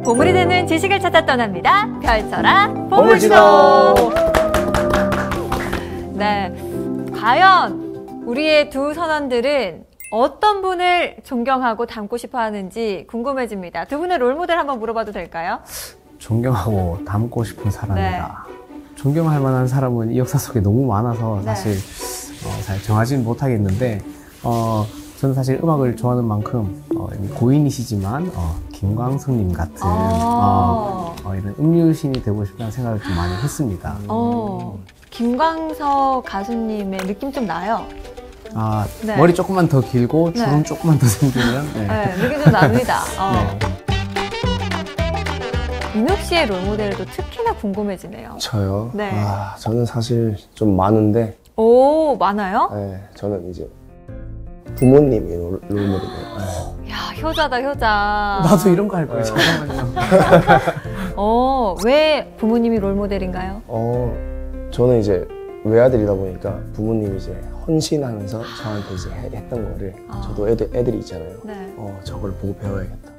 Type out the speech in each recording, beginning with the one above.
보물이 되는 지식을 찾아 떠납니다. 펼쳐라 보물지도. 네, 과연 우리의 두 선원들은 어떤 분을 존경하고 닮고 싶어 하는지 궁금해집니다. 두 분의 롤모델 한번 물어봐도 될까요? 존경하고 닮고 싶은 사람이다. 네. 존경할 만한 사람은 이 역사 속에 너무 많아서 사실 잘 정하지는 못하겠는데 저는 사실 음악을 좋아하는 만큼 고인이시지만 김광석님 같은 이런 음유신이 되고 싶다는 생각을 좀 많이 했습니다. 김광석 가수님의 느낌 좀 나요. 네. 머리 조금만 더 길고 주름 조금만 더 생기면 느낌 좀 납니다. 민욱 씨의 롤모델도 특히나 궁금해지네요. 저요? 네. 저는 사실 좀 많은데. 오, 많아요? 네, 저는 이제 부모님이 롤모델이에요. 야, 효자다, 효자. 나도 이런 거 할 거예요. 잠깐만요. 왜 부모님이 롤모델인가요? 저는 이제 외아들이다 보니까 부모님이 이제 헌신하면서 저한테 이제 했던 거를 저도 애들이 있잖아요. 네. 저걸 보고 배워야겠다.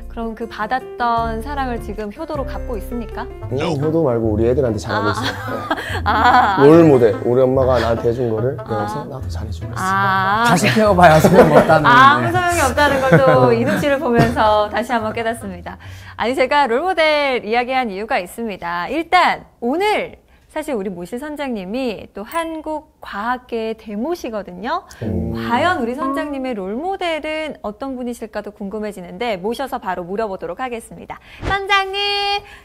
그럼 그 받았던 사랑을 지금 효도로 갚고 있습니까? 효도 말고 우리 애들한테 잘하고 있어요. 네. 롤모델. 우리 엄마가 나한테 해준 거를 배워서 나도 잘해주고 있어요. 다시 배워봐야 소용없다는. 아무 소용이 없다는 걸 또 이눈 씨를 보면서 다시 한번 깨닫습니다. 아니, 제가 롤모델 이야기한 이유가 있습니다. 일단 오늘 사실 우리 모실 선장님이 또 한국 과학계의 대모시거든요. 과연 우리 선장님의 롤모델은 어떤 분이실까도 궁금해지는데 모셔서 바로 물어보도록 하겠습니다. 선장님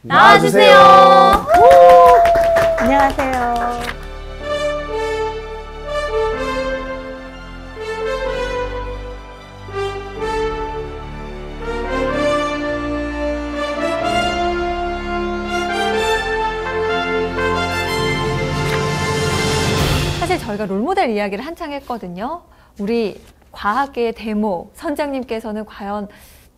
나와주세요. 안녕하세요. 사실 저희가 롤모델 이야기를 한창 했거든요. 우리 과학계의 대모 선장님께서는 과연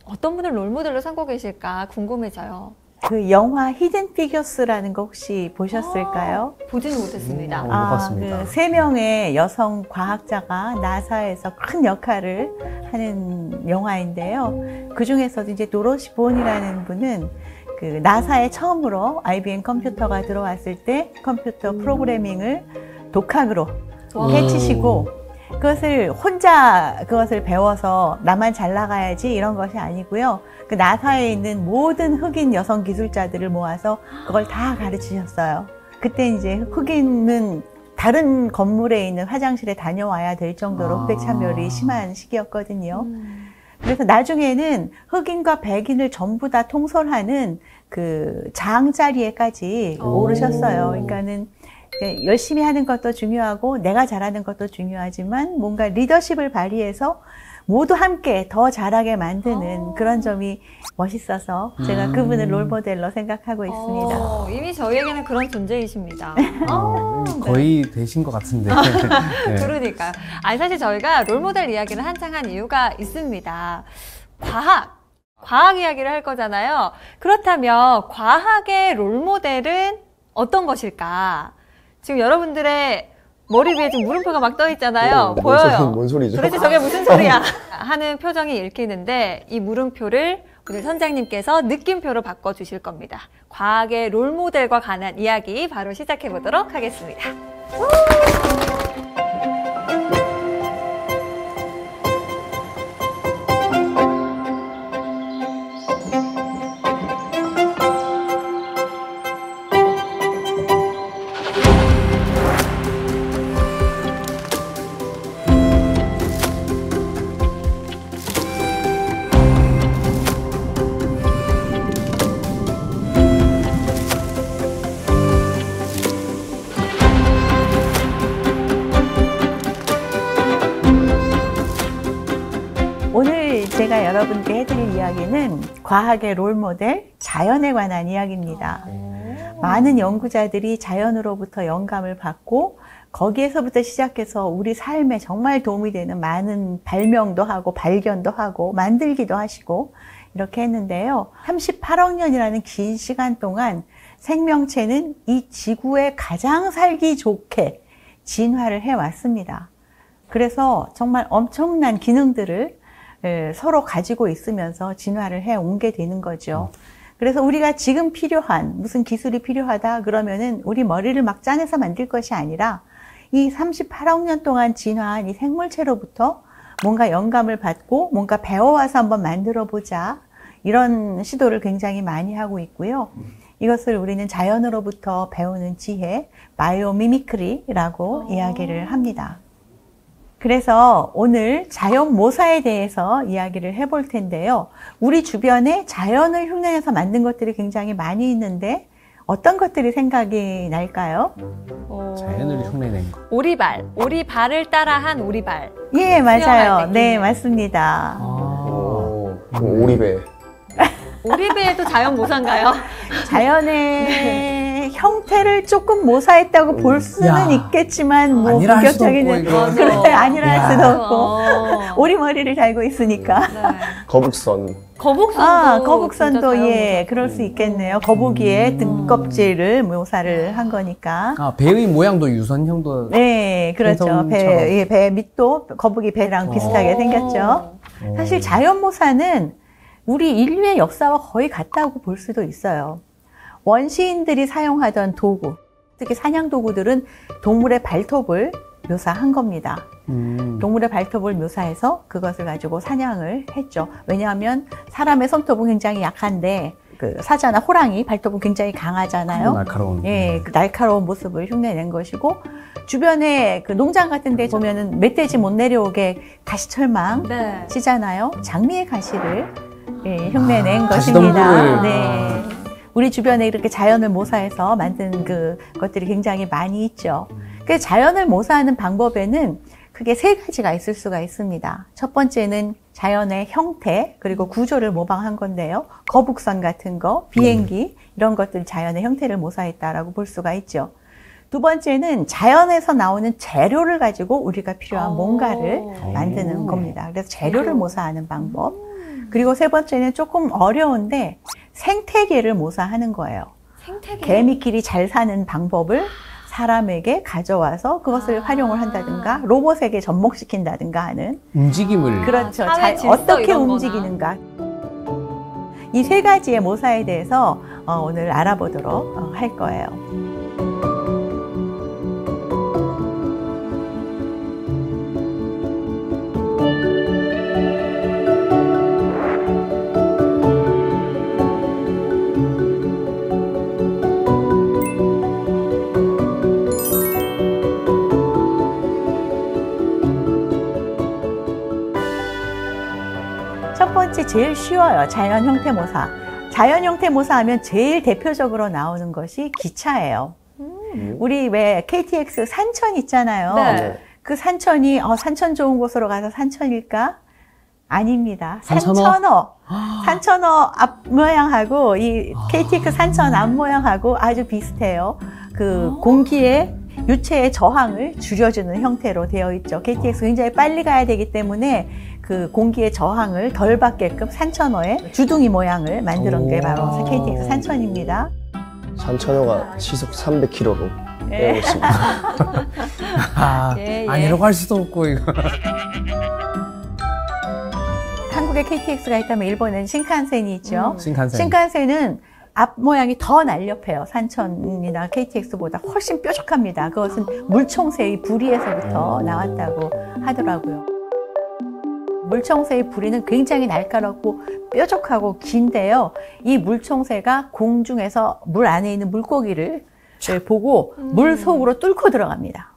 어떤 분을 롤모델로 삼고 계실까 궁금해져요. 그 영화 히든 피겨스라는 거 혹시 보셨을까요? 보지는 못했습니다. 못 봤습니다. 그 3명의 여성 과학자가 나사에서 큰 역할을 하는 영화인데요. 그 중에서도 이제 도로시 본이라는 분은 그 나사에 처음으로 IBM 컴퓨터가 들어왔을 때 컴퓨터 프로그래밍을 독학으로 해치시고 그것을 혼자 그것을 배워서 나만 잘 나가야지 이런 것이 아니고요. 그 나사에 있는 모든 흑인 여성 기술자들을 모아서 그걸 다 가르치셨어요. 그때 이제 흑인은 다른 건물에 있는 화장실에 다녀와야 될 정도로 흑백 차별이 심한 시기였거든요. 그래서 나중에는 흑인과 백인을 전부 다 통솔하는 그 장 자리에까지 오르셨어요. 그러니까는 열심히 하는 것도 중요하고 내가 잘하는 것도 중요하지만 뭔가 리더십을 발휘해서 모두 함께 더 잘하게 만드는 그런 점이 멋있어서 제가 그분을 롤모델로 생각하고 있습니다. 이미 저희에게는 그런 존재이십니다. 거의 되신 것 같은데. 네. 그러니까요. 아니, 사실 저희가 롤모델 이야기를 한창 한 이유가 있습니다. 과학 이야기를 할 거잖아요. 그렇다면 과학의 롤모델은 어떤 것일까? 지금 여러분들의 머리 위에 지금 물음표가 막 떠 있잖아요. 보여요. 뭔 소리죠? 도대체 저게 무슨 소리야? 하는 표정이 읽히는데 이 물음표를 오늘 선장님께서 느낌표로 바꿔주실 겁니다. 과학의 롤모델과 관한 이야기 바로 시작해 보도록 하겠습니다. 오늘 제가 여러분께 해드릴 이야기는 과학의 롤모델, 자연에 관한 이야기입니다. 많은 연구자들이 자연으로부터 영감을 받고 거기에서부터 시작해서 우리 삶에 정말 도움이 되는 많은 발명도 하고 발견도 하고 만들기도 하시고 이렇게 했는데요. 38억 년이라는 긴 시간 동안 생명체는 이 지구에 가장 살기 좋게 진화를 해왔습니다. 그래서 정말 엄청난 기능들을 서로 가지고 있으면서 진화를 해 온 게 되는 거죠. 그래서 우리가 지금 필요한 무슨 기술이 필요하다 그러면은 우리 머리를 막 짜내서 만들 것이 아니라 이 38억 년 동안 진화한 이 생물체로부터 뭔가 영감을 받고 뭔가 배워와서 한번 만들어 보자. 이런 시도를 굉장히 많이 하고 있고요. 이것을 우리는 자연으로부터 배우는 지혜, 바이오미미크리라고 이야기를 합니다. 그래서 오늘 자연 모사에 대해서 이야기를 해볼 텐데요. 우리 주변에 자연을 흉내내서 만든 것들이 굉장히 많이 있는데 어떤 것들이 생각이 날까요? 자연을 흉내낸 거. 오리발, 오리발을 따라한 오리발. 예, 맞아요. 수영할 때 네, 끼는. 맞습니다. 그럼 오리배. 오리배도 자연 모사인가요? 자연의 형태를 조금 모사했다고 볼 수는 야. 있겠지만 뭐 아니라 할 수도 본격적인 없고, 이거. 그래 아니라 할 수도 야. 없고 오리머리를 달고 있으니까. 네. 거북선. 거북선도 거북선도 진짜 예, 자연 그럴 수 있겠네요. 거북이의 등껍질을 묘사를 한 거니까. 배의 모양도 유선형도. 네, 그렇죠. 생선처럼. 배 밑도 거북이 배랑 비슷하게 생겼죠. 사실 자연 모사는 우리 인류의 역사와 거의 같다고 볼 수도 있어요. 원시인들이 사용하던 도구, 특히 사냥 도구들은 동물의 발톱을 묘사한 겁니다. 동물의 발톱을 묘사해서 그것을 가지고 사냥을 했죠. 왜냐하면 사람의 손톱은 굉장히 약한데 그 사자나 호랑이 발톱은 굉장히 강하잖아요. 날카로운. 예, 그 날카로운 모습을 흉내낸 것이고 주변에 그 농장 같은 데 보면은 멧돼지 못 내려오게 가시철망 네. 치잖아요. 장미의 가시를 흉내낸 가시덤불을. 것입니다. 네. 우리 주변에 이렇게 자연을 모사해서 만든 그 것들이 굉장히 많이 있죠. 그 자연을 모사하는 방법에는 크게 세 가지가 있을 수가 있습니다. 첫 번째는 자연의 형태 그리고 구조를 모방한 건데요. 거북선 같은 거, 비행기 이런 것들 자연의 형태를 모사했다라고 볼 수가 있죠. 두 번째는 자연에서 나오는 재료를 가지고 우리가 필요한 뭔가를 만드는 겁니다. 그래서 재료를 모사하는 방법. 그리고 세 번째는 조금 어려운데 생태계를 모사하는 거예요. 생태계. 개미끼리 잘 사는 방법을 사람에게 가져와서 그것을 활용을 한다든가 로봇에게 접목시킨다든가 하는 움직임을. 그렇죠. 사회 질서 어떻게 이런 거나. 움직이는가. 이 세 가지의 모사에 대해서 오늘 알아보도록 할 거예요. 첫 번째 제일 쉬워요. 자연 형태 모사. 자연 형태 모사하면 제일 대표적으로 나오는 것이 기차예요. 우리 왜 KTX 산천 있잖아요. 네. 그 산천이 산천 좋은 곳으로 가서 산천일까? 아닙니다. 산천어? 산천어. 산천어 앞 모양하고 이 KTX 산천 앞 모양하고 아주 비슷해요. 그 공기의 유체의 저항을 줄여주는 형태로 되어 있죠. KTX 굉장히 빨리 가야 되기 때문에 그 공기의 저항을 덜 받게끔 산천어의 주둥이 모양을 만드는 게 바로 KTX 산천입니다. 산천어가 시속 300km로 네. 있습니다. 예, 예. 아니라고 할 수도 없고, 이거. 한국에 KTX가 있다면 일본에는 신칸센이 있죠. 신칸센. 신칸센은 앞 모양이 더 날렵해요. 산천이나 KTX보다 훨씬 뾰족합니다. 그것은 물총새의 부리에서부터 나왔다고 하더라고요. 물총새의 부리는 굉장히 날카롭고 뾰족하고 긴데요. 이 물총새가 공중에서 물 안에 있는 물고기를 보고 물 속으로 뚫고 들어갑니다.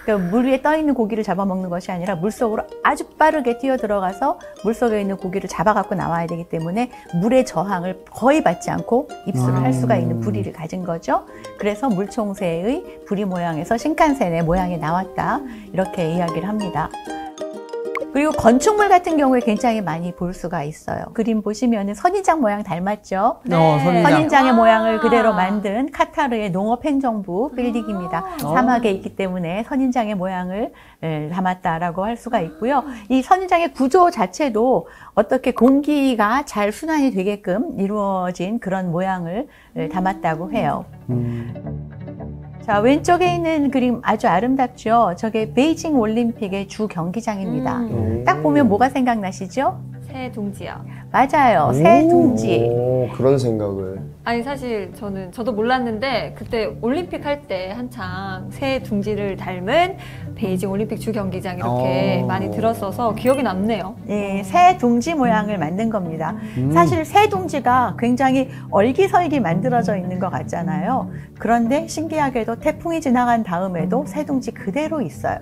그러니까 물 위에 떠 있는 고기를 잡아먹는 것이 아니라 물 속으로 아주 빠르게 뛰어 들어가서 물 속에 있는 고기를 잡아갖고 나와야 되기 때문에 물의 저항을 거의 받지 않고 입수를 할 수가 있는 부리를 가진 거죠. 그래서 물총새의 부리 모양에서 신칸센의 모양이 나왔다. 이렇게 이야기를 합니다. 그리고 건축물 같은 경우에 굉장히 많이 볼 수가 있어요. 그림 보시면은 선인장 모양 닮았죠? 선인장. 선인장의 모양을 그대로 만든 카타르의 농업행정부 빌딩입니다. 사막에 있기 때문에 선인장의 모양을 담았다라고 할 수가 있고요. 이 선인장의 구조 자체도 어떻게 공기가 잘 순환이 되게끔 이루어진 그런 모양을 담았다고 해요. 자, 왼쪽에 있는 그림 아주 아름답죠? 저게 베이징 올림픽의 주 경기장입니다. 딱 보면 뭐가 생각나시죠? 새 둥지요. 맞아요. 새 둥지. 오, 그런 생각을. 아니 사실 저도 몰랐는데 그때 올림픽 할 때 한창 새 둥지를 닮은 베이징 올림픽 주 경기장 이렇게 많이 들었어서 기억이 남네요. 네, 새 둥지 모양을 만든 겁니다. 사실 새 둥지가 굉장히 얼기설기 만들어져 있는 것 같잖아요. 그런데 신기하게도 태풍이 지나간 다음에도 새 둥지 그대로 있어요.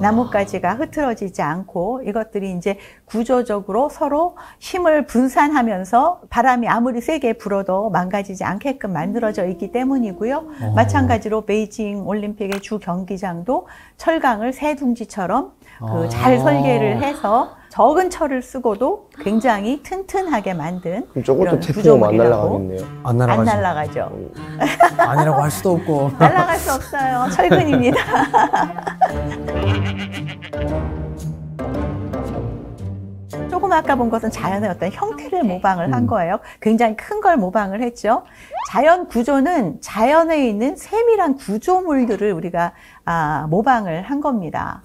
나뭇가지가 흐트러지지 않고 이것들이 이제 구조적으로 서로 힘을 분산하면서 바람이 아무리 세게 불어도 망가지지 않게끔 만들어져 있기 때문이고요. 마찬가지로 베이징 올림픽의 주 경기장도 철강을 새 둥지처럼 잘 설계를 해서 적은 철을 쓰고도 굉장히 튼튼하게 만든 그럼 저것도 그런 태풍으로 안 구조물이라고. 날아가겠네요. 안 안 날아가죠. 날아가죠. 아니라고 할 수도 없고. 날아갈 수 없어요. 철근입니다. 조금 아까 본 것은 자연의 어떤 형태를 모방을 한 거예요. 굉장히 큰 걸 모방을 했죠. 자연 구조는 자연에 있는 세밀한 구조물들을 우리가 모방을 한 겁니다.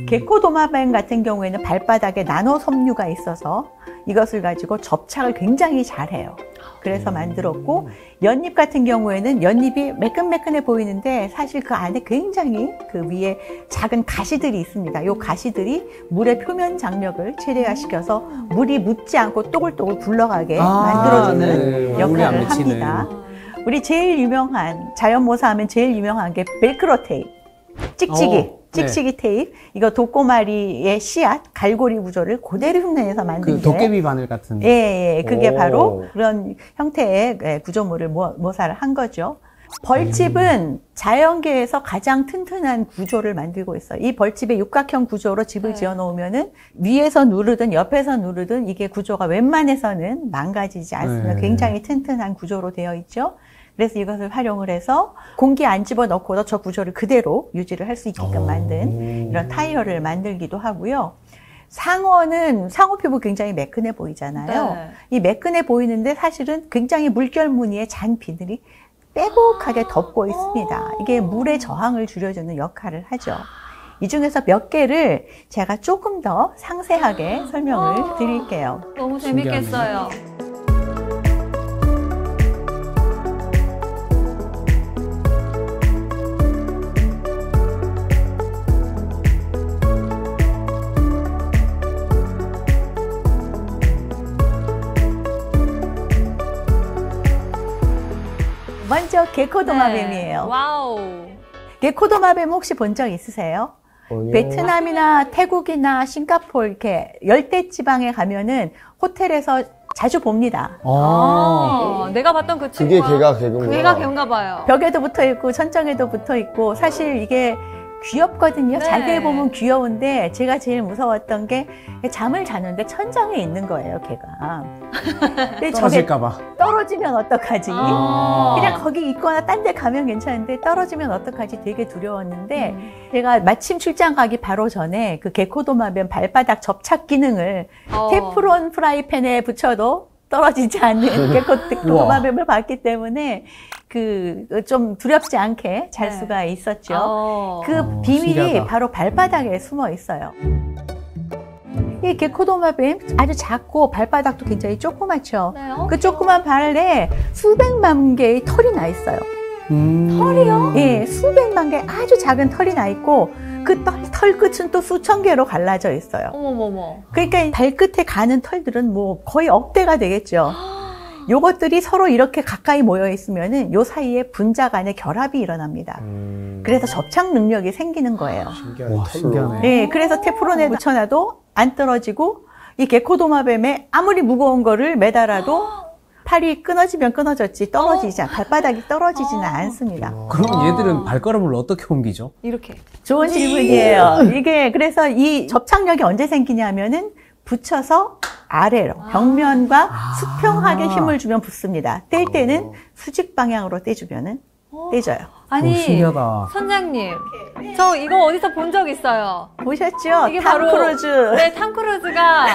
게코도마뱀 같은 경우에는 발바닥에 나노 섬유가 있어서 이것을 가지고 접착을 굉장히 잘해요. 그래서 만들었고, 연잎 같은 경우에는 연잎이 매끈매끈해 보이는데 사실 그 안에 굉장히 그 위에 작은 가시들이 있습니다. 이 가시들이 물의 표면 장력을 최대화시켜서 물이 묻지 않고 또글또글 굴러가게 만들어주는 역할을 합니다. 우리 제일 유명한, 자연모사 하면 제일 유명한 게 벨크로 테이프, 찍찍이 테이프. 이거 독고마리의 씨앗, 갈고리 구조를 그대로 흉내내서 만든 그 도깨비 바늘 같은. 예, 그게 오. 바로 그런 형태의 구조물을 모사를 한 거죠. 벌집은 자연계에서 가장 튼튼한 구조를 만들고 있어요. 이 벌집의 육각형 구조로 집을 지어 놓으면은 위에서 누르든 옆에서 누르든 이게 구조가 웬만해서는 망가지지 않습니다. 굉장히 튼튼한 구조로 되어 있죠. 그래서 이것을 활용을 해서 공기 안 집어넣고도 저 구조를 그대로 유지를 할 수 있게끔 만든 이런 타이어를 만들기도 하고요. 상어는 상어 피부 굉장히 매끈해 보이잖아요. 네. 이 매끈해 보이는데 사실은 굉장히 물결 무늬의 잔 비늘이 빼곡하게 덮고 있습니다. 이게 물의 저항을 줄여주는 역할을 하죠. 이 중에서 몇 개를 제가 조금 더 상세하게 설명을 드릴게요. 너무 재밌겠어요. 먼저 게코도마뱀이에요. 와우. 게코도마뱀 혹시 본 적 있으세요? 아니요. 베트남이나 태국이나 싱가포르 이렇게 열대 지방에 가면은 호텔에서 자주 봅니다. 내가 봤던 그 그게 친구가 개구나. 걔가 걔인가 봐요. 벽에도 붙어 있고 천장에도 붙어 있고 사실 이게 귀엽거든요. 네. 자세히 보면 귀여운데 제가 제일 무서웠던 게 잠을 자는데 천장에 있는 거예요, 걔가. 근데 저게 떨어질까봐. 떨어지면 어떡하지? 아. 그냥 거기 있거나 딴 데 가면 괜찮은데 떨어지면 어떡하지? 되게 두려웠는데 제가 마침 출장 가기 바로 전에 그 게코도마뱀 발바닥 접착 기능을 테프론 프라이팬에 붙여도 떨어지지 않는 게코도마뱀을 봤기 때문에 그 좀 두렵지 않게 잘 네. 수가 있었죠. 그 어, 비밀이 신기하다. 바로 발바닥에 숨어 있어요. 이 게코도마뱀 아주 작고 발바닥도 굉장히 조그맣죠. 네, 그 조그만 발에 수백만 개의 털이 나 있어요. 털이요? 예, 수백만 개 아주 작은 털이 나 있고 그 털 끝은 또 수천 개로 갈라져 있어요. 어머머머. 그러니까 이 발끝에 가는 털들은 뭐 거의 억대가 되겠죠. 요것들이 서로 이렇게 가까이 모여 있으면은 요 사이에 분자 간의 결합이 일어납니다. 그래서 접착 능력이 생기는 거예요. 신기하네. 와, 털로. 신기하네. 네, 그래서 테프론에 붙여놔도 안 떨어지고 이 게코도마뱀에 아무리 무거운 거를 매달아도 팔이 끊어지면 끊어졌지 발바닥이 떨어지지는 않습니다. 그럼 얘들은 발걸음을 어떻게 옮기죠? 이렇게. 좋은 질문이에요. 이게 그래서 이 접착력이 언제 생기냐면은 붙여서 아래로 벽면과 수평하게 힘을 주면 붙습니다. 뗄 때는 수직 방향으로 떼주면은 떼져요. 아니, 신기하다. 선장님, 저 이거 어디서 본 적 있어요. 보셨죠? 이게 탐 바로 크루즈. 네, 탐 크루즈가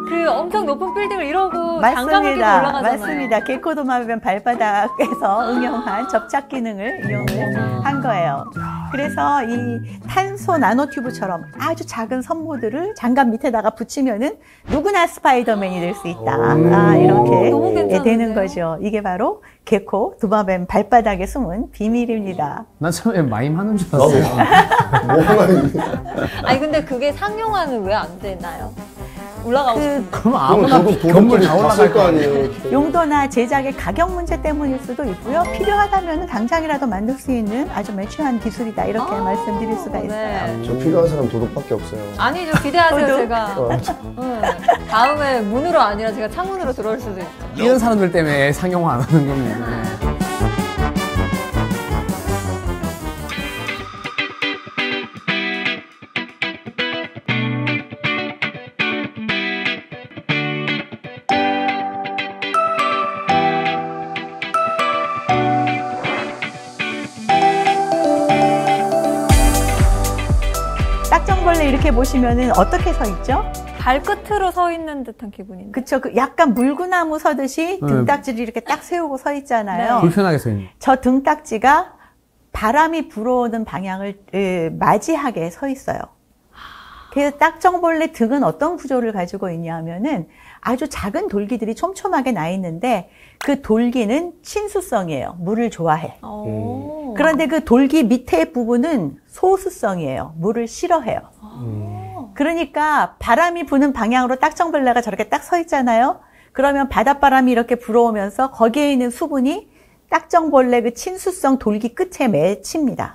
그 엄청 높은 빌딩을 이러고 장갑을 끼고 올라가잖아요. 맞습니다. 개코도마뱀 발바닥에서 응용한 접착 기능을 이용을 한 거예요. 그래서 이 탄소 나노튜브처럼 아주 작은 선모들을 장갑 밑에다가 붙이면은 누구나 스파이더맨이 될 수 있다. 이렇게 너무 괜찮은데요? 되는 거죠. 이게 바로 개코 도마뱀 발바닥에 숨은 비밀입니다. 난 처음에 마임 하는 줄 알았어요. 아니 근데 그게 상용화는 왜 안 되나요? 올라가고 싶은데. 그럼 아무나 건물 다 올라갈 거 아니에요. 용도나 제작의 가격 문제 때문일 수도 있고요. 필요하다면 당장이라도 만들 수 있는 아주 매추한 기술이다. 이렇게 말씀드릴 수가 있어요. 네. 저 필요한 사람 도둑밖에 없어요. 아니죠. 기대하세요, 도둑? 제가. 다음에 문으로 아니라 제가 창문으로 들어올 수도 있죠. 이런 사람들 때문에 상용화 안 하는 겁니다. 딱정벌레 이렇게 보시면은 어떻게 서 있죠? 발끝으로 서 있는 듯한 기분인데. 그쵸. 그 약간 물구나무 서듯이 등딱지를 이렇게 딱 세우고 서 있잖아요. 불편하게 서 있는. 저 등딱지가 바람이 불어오는 방향을 맞이하게 서 있어요. 그래서 딱정벌레 등은 어떤 구조를 가지고 있냐면은 아주 작은 돌기들이 촘촘하게 나 있는데 그 돌기는 친수성이에요. 물을 좋아해. 그런데 그 돌기 밑에 부분은 소수성이에요. 물을 싫어해요. 그러니까 바람이 부는 방향으로 딱정벌레가 저렇게 딱 서 있잖아요. 그러면 바닷바람이 이렇게 불어오면서 거기에 있는 수분이 딱정벌레 그 친수성 돌기 끝에 맺힙니다.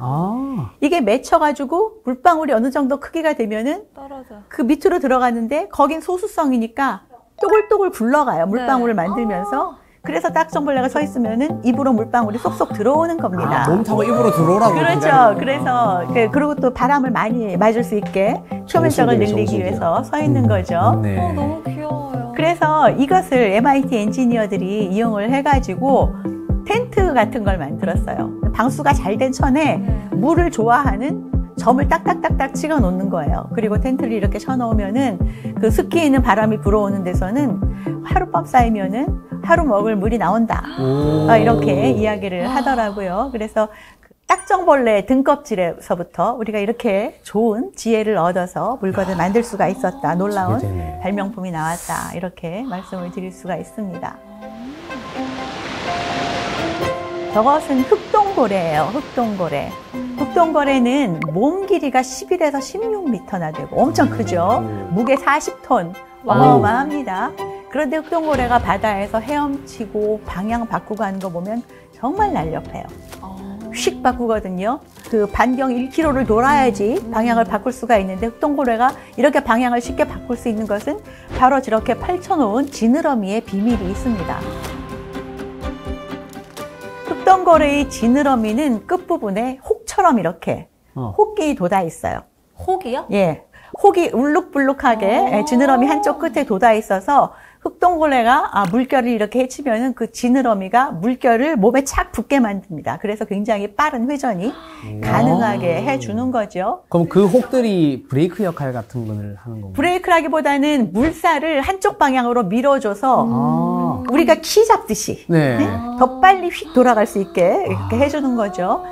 이게 맺혀가지고 물방울이 어느 정도 크기가 되면은 떨어져. 그 밑으로 들어가는데 거긴 소수성이니까 또글또글 굴러가요. 물방울을 만들면서. 그래서 딱정벌레가 서 있으면은 입으로 물방울이 쏙쏙 들어오는 겁니다. 몸 타고 입으로 들어오라고. 그렇죠. 그래서 그리고 또 바람을 많이 맞을 수 있게 표면적을 늘리기 위해서 서 있는 거죠. 네. 너무 귀여워요. 그래서 이것을 MIT 엔지니어들이 이용을 해가지고 텐트 같은 걸 만들었어요. 방수가 잘 된 천에 물을 좋아하는 점을 딱딱딱딱 찍어 놓는 거예요. 그리고 텐트를 이렇게 쳐놓으면은 그 습기 있는 바람이 불어오는 데서는 하룻밤 쌓이면은 하루 먹을 물이 나온다. 이렇게 이야기를 하더라고요. 그래서 딱정벌레 등껍질에서부터 우리가 이렇게 좋은 지혜를 얻어서 물건을 만들 수가 있었다. 놀라운 발명품이 나왔다. 이렇게 말씀을 드릴 수가 있습니다. 저것은 흑동고래예요. 흑동고래. 흑동고래는 몸 길이가 11에서 16m나 되고 엄청 크죠. 무게 40톤. 어마어마합니다. 그런데 흑동고래가 바다에서 헤엄치고 방향 바꾸고 하는 거 보면 정말 날렵해요. 휙 바꾸거든요. 그 반경 1km를 돌아야지 방향을 바꿀 수가 있는데 흑동고래가 이렇게 방향을 쉽게 바꿀 수 있는 것은 바로 저렇게 펼쳐놓은 지느러미의 비밀이 있습니다. 흑동고래의 지느러미는 끝부분에 혹처럼 이렇게 혹이 돋아 있어요. 혹이요? 예. 혹이 울룩불룩하게 지느러미 한쪽 끝에 돋아 있어서 흑동고래가 물결을 이렇게 헤치면은 그 지느러미가 물결을 몸에 착 붙게 만듭니다. 그래서 굉장히 빠른 회전이 가능하게 해주는 거죠. 그럼 그 혹들이 브레이크 역할 같은 걸 하는 건가요? 브레이크라기보다는 물살을 한쪽 방향으로 밀어줘서 우리가 키 잡듯이 네. 더 빨리 휙 돌아갈 수 있게 이렇게 해주는 거죠.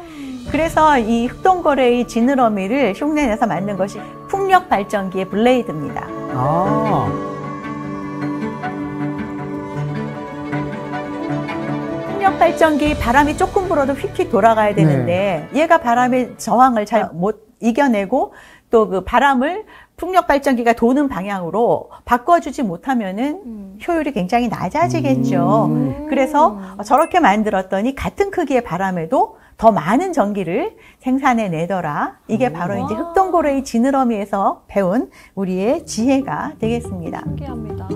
그래서 이 흑동고래의 지느러미를 흉내내서 만든 것이 풍력 발전기의 블레이드입니다. 풍력 발전기 바람이 조금 불어도 휙휙 돌아가야 되는데 얘가 바람의 저항을 잘 못 이겨내고 또 그 바람을 풍력 발전기가 도는 방향으로 바꿔주지 못하면은 효율이 굉장히 낮아지겠죠. 그래서 저렇게 만들었더니 같은 크기의 바람에도 더 많은 전기를 생산해내더라. 이게 바로 이제 흑동고래의 지느러미에서 배운 우리의 지혜가 되겠습니다. 신기합니다.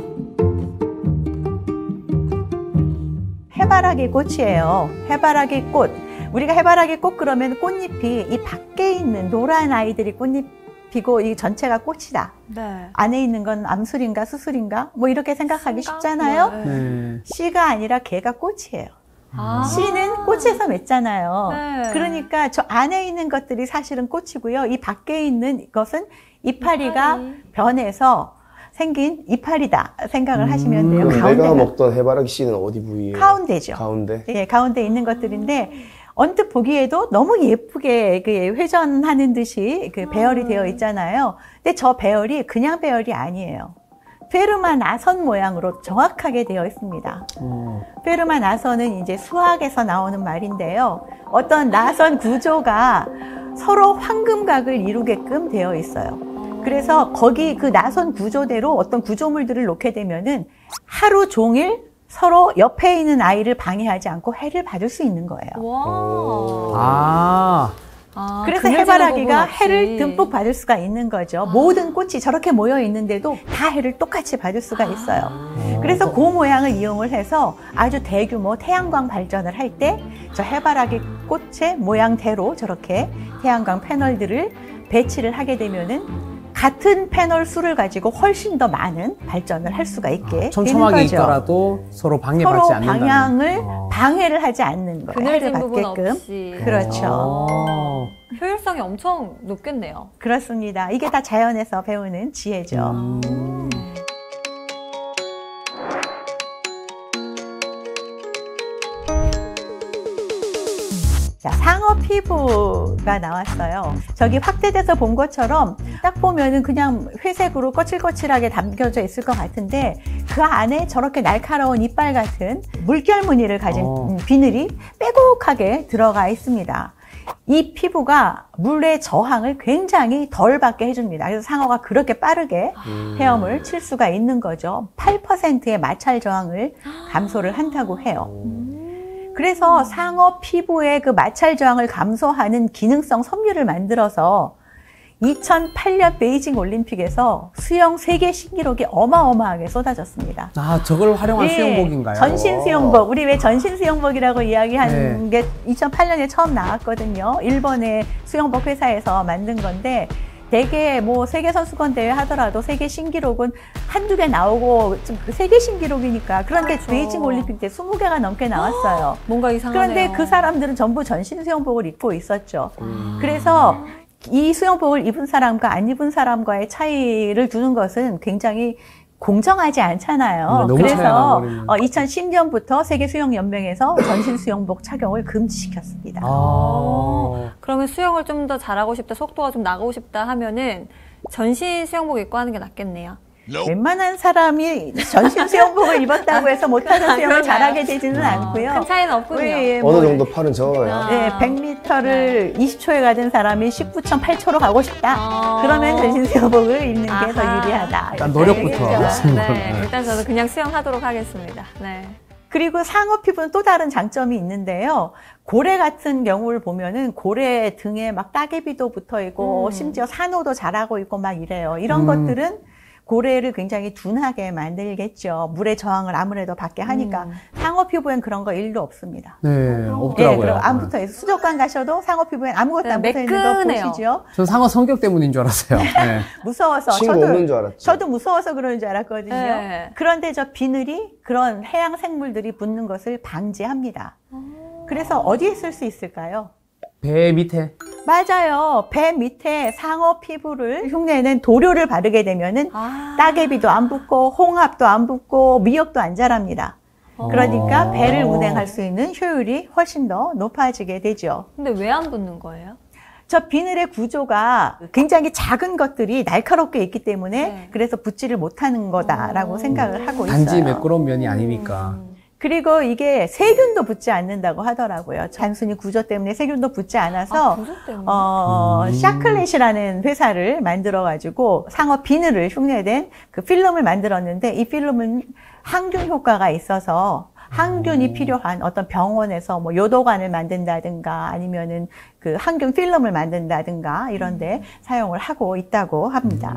해바라기 꽃이에요. 해바라기 꽃. 우리가 해바라기 꽃 그러면 꽃잎이 이 밖에 있는 노란 아이들이 꽃잎 피고 이 전체가 꽃이다. 네. 안에 있는 건 암술인가 수술인가 뭐 이렇게 생각하기 쉽잖아요. 네. 씨가 아니라 걔가 꽃이에요. 씨는 꽃에서 맺잖아요. 네. 그러니까 저 안에 있는 것들이 사실은 꽃이고요. 이 밖에 있는 것은 이파리가 변해서 생긴 이파리다 생각을 하시면 돼요. 그럼 내가 먹던 해바라기 씨는 어디 부위에? 가운데죠. 가운데? 예, 가운데 있는 것들인데 언뜻 보기에도 너무 예쁘게 회전하는 듯이 배열이 되어 있잖아요. 근데 저 배열이 그냥 배열이 아니에요. 페르마 나선 모양으로 정확하게 되어 있습니다. 페르마 나선은 이제 수학에서 나오는 말인데요. 어떤 나선 구조가 서로 황금각을 이루게끔 되어 있어요. 그래서 거기 그 나선 구조대로 어떤 구조물들을 놓게 되면은 하루 종일 서로 옆에 있는 아이를 방해하지 않고 해를 받을 수 있는 거예요. 와. 그래서 해바라기가 해를 듬뿍 받을 수가 있는 거죠. 모든 꽃이 저렇게 모여 있는데도 다 해를 똑같이 받을 수가 있어요. 그래서 그 모양을 이용을 해서 아주 대규모 태양광 발전을 할 때 저 해바라기 꽃의 모양대로 저렇게 태양광 패널들을 배치를 하게 되면은 같은 패널 수를 가지고 훨씬 더 많은 발전을 할 수가 있게 되는 거죠. 촘촘하게 있더라도 서로 방해받지 않는다는. 서로 방향을 방해를 하지 않는 거예요. 그늘진 부분 없이. 그렇죠. 효율성이 엄청 높겠네요. 그렇습니다. 이게 다 자연에서 배우는 지혜죠. 자, 상어 피부가 나왔어요. 저기 확대돼서 본 것처럼 딱 보면은 그냥 회색으로 거칠거칠하게 담겨져 있을 것 같은데 그 안에 저렇게 날카로운 이빨 같은 물결 무늬를 가진 비늘이 빼곡하게 들어가 있습니다. 이 피부가 물의 저항을 굉장히 덜 받게 해줍니다. 그래서 상어가 그렇게 빠르게 헤엄을 칠 수가 있는 거죠. 8%의 마찰 저항을 감소를 한다고 해요. 그래서 상어 피부의 그 마찰 저항을 감소하는 기능성 섬유를 만들어서 2008년 베이징 올림픽에서 수영 세계 신기록이 어마어마하게 쏟아졌습니다. 아, 저걸 활용한 수영복인가요? 전신 수영복. 우리 왜 전신 수영복이라고 이야기하는 게 2008년에 처음 나왔거든요. 일본의 수영복 회사에서 만든 건데 대개 뭐 세계 선수권 대회 하더라도 세계 신기록은 한두 개 나오고 좀 세계 신기록이니까 그런데 그렇죠. 베이징 올림픽 때 20개가 넘게 나왔어요. 뭔가 이상하네요. 그런데 그 사람들은 전부 전신 수영복을 입고 있었죠. 그래서 이 수영복을 입은 사람과 안 입은 사람과의 차이를 두는 것은 굉장히 공정하지 않잖아요. 너무 그래서 차이가 2010년부터 세계 수영연맹에서 전신 수영복 착용을 금지시켰습니다. 그러면 수영을 좀 더 잘하고 싶다, 속도가 좀 나가고 싶다 하면은 전신 수영복 입고 하는 게 낫겠네요. 웬만한 사람이 전신 수영복을 입었다고 해서 못하는 수영을 잘하게 되지는 않고요. 큰 차이는 없군요. 어느 정도 팔은 적어야. 네, 100m를 20초에 가던 사람이 19.8초로 가고 싶다. 그러면 전신 수영복을 입는 게 더 유리하다. 일단 노력부터. 네, 일단 저는 그냥 수영하도록 하겠습니다. 네. 그리고 상어 피부는 또 다른 장점이 있는데요. 고래 같은 경우를 보면은 고래 등에 막 따개비도 붙어 있고 심지어 산호도 자라고 있고 막 이래요. 이런 것들은 고래를 굉장히 둔하게 만들겠죠. 물의 저항을 아무래도 받게 하니까. 상어 피부엔 그런 거 일도 없습니다. 네, 없더라고요. 그리고 안 붙어 있어요. 수족관 가셔도 상어 피부엔 아무것도 안 붙어 있는 거 매끈해요. 보시죠. 전 상어 성격 때문인 줄 알았어요. 네. 무서워서 친구 없는 줄 알았죠. 저도 무서워서 그러는 줄 알았거든요. 네. 그런데 저 비늘이 그런 해양 생물들이 붙는 것을 방지합니다. 그래서 어디에 쓸 수 있을까요? 배 밑에. 맞아요. 배 밑에 상어 피부를 흉내낸 도료를 바르게 되면은 따개비도 안 붙고 홍합도 안 붙고 미역도 안 자랍니다. 그러니까 배를 운행할 수 있는 효율이 훨씬 더 높아지게 되죠. 근데 왜 안 붙는 거예요? 저 비늘의 구조가 굉장히 작은 것들이 날카롭게 있기 때문에 그래서 붙지를 못하는 거다라고 생각을 하고 있어요. 단지 매끄러운 면이 아니니까. 그리고 이게 세균도 붙지 않는다고 하더라고요. 단순히 구조 때문에 세균도 붙지 않아서 구조 때문에? 샤클렛이라는 회사를 만들어가지고 상어 비늘을 흉내낸 그 필름을 만들었는데 이 필름은 항균 효과가 있어서 항균이 필요한 어떤 병원에서 뭐 요도관을 만든다든가 아니면은 그 항균 필름을 만든다든가 이런 데 사용을 하고 있다고 합니다.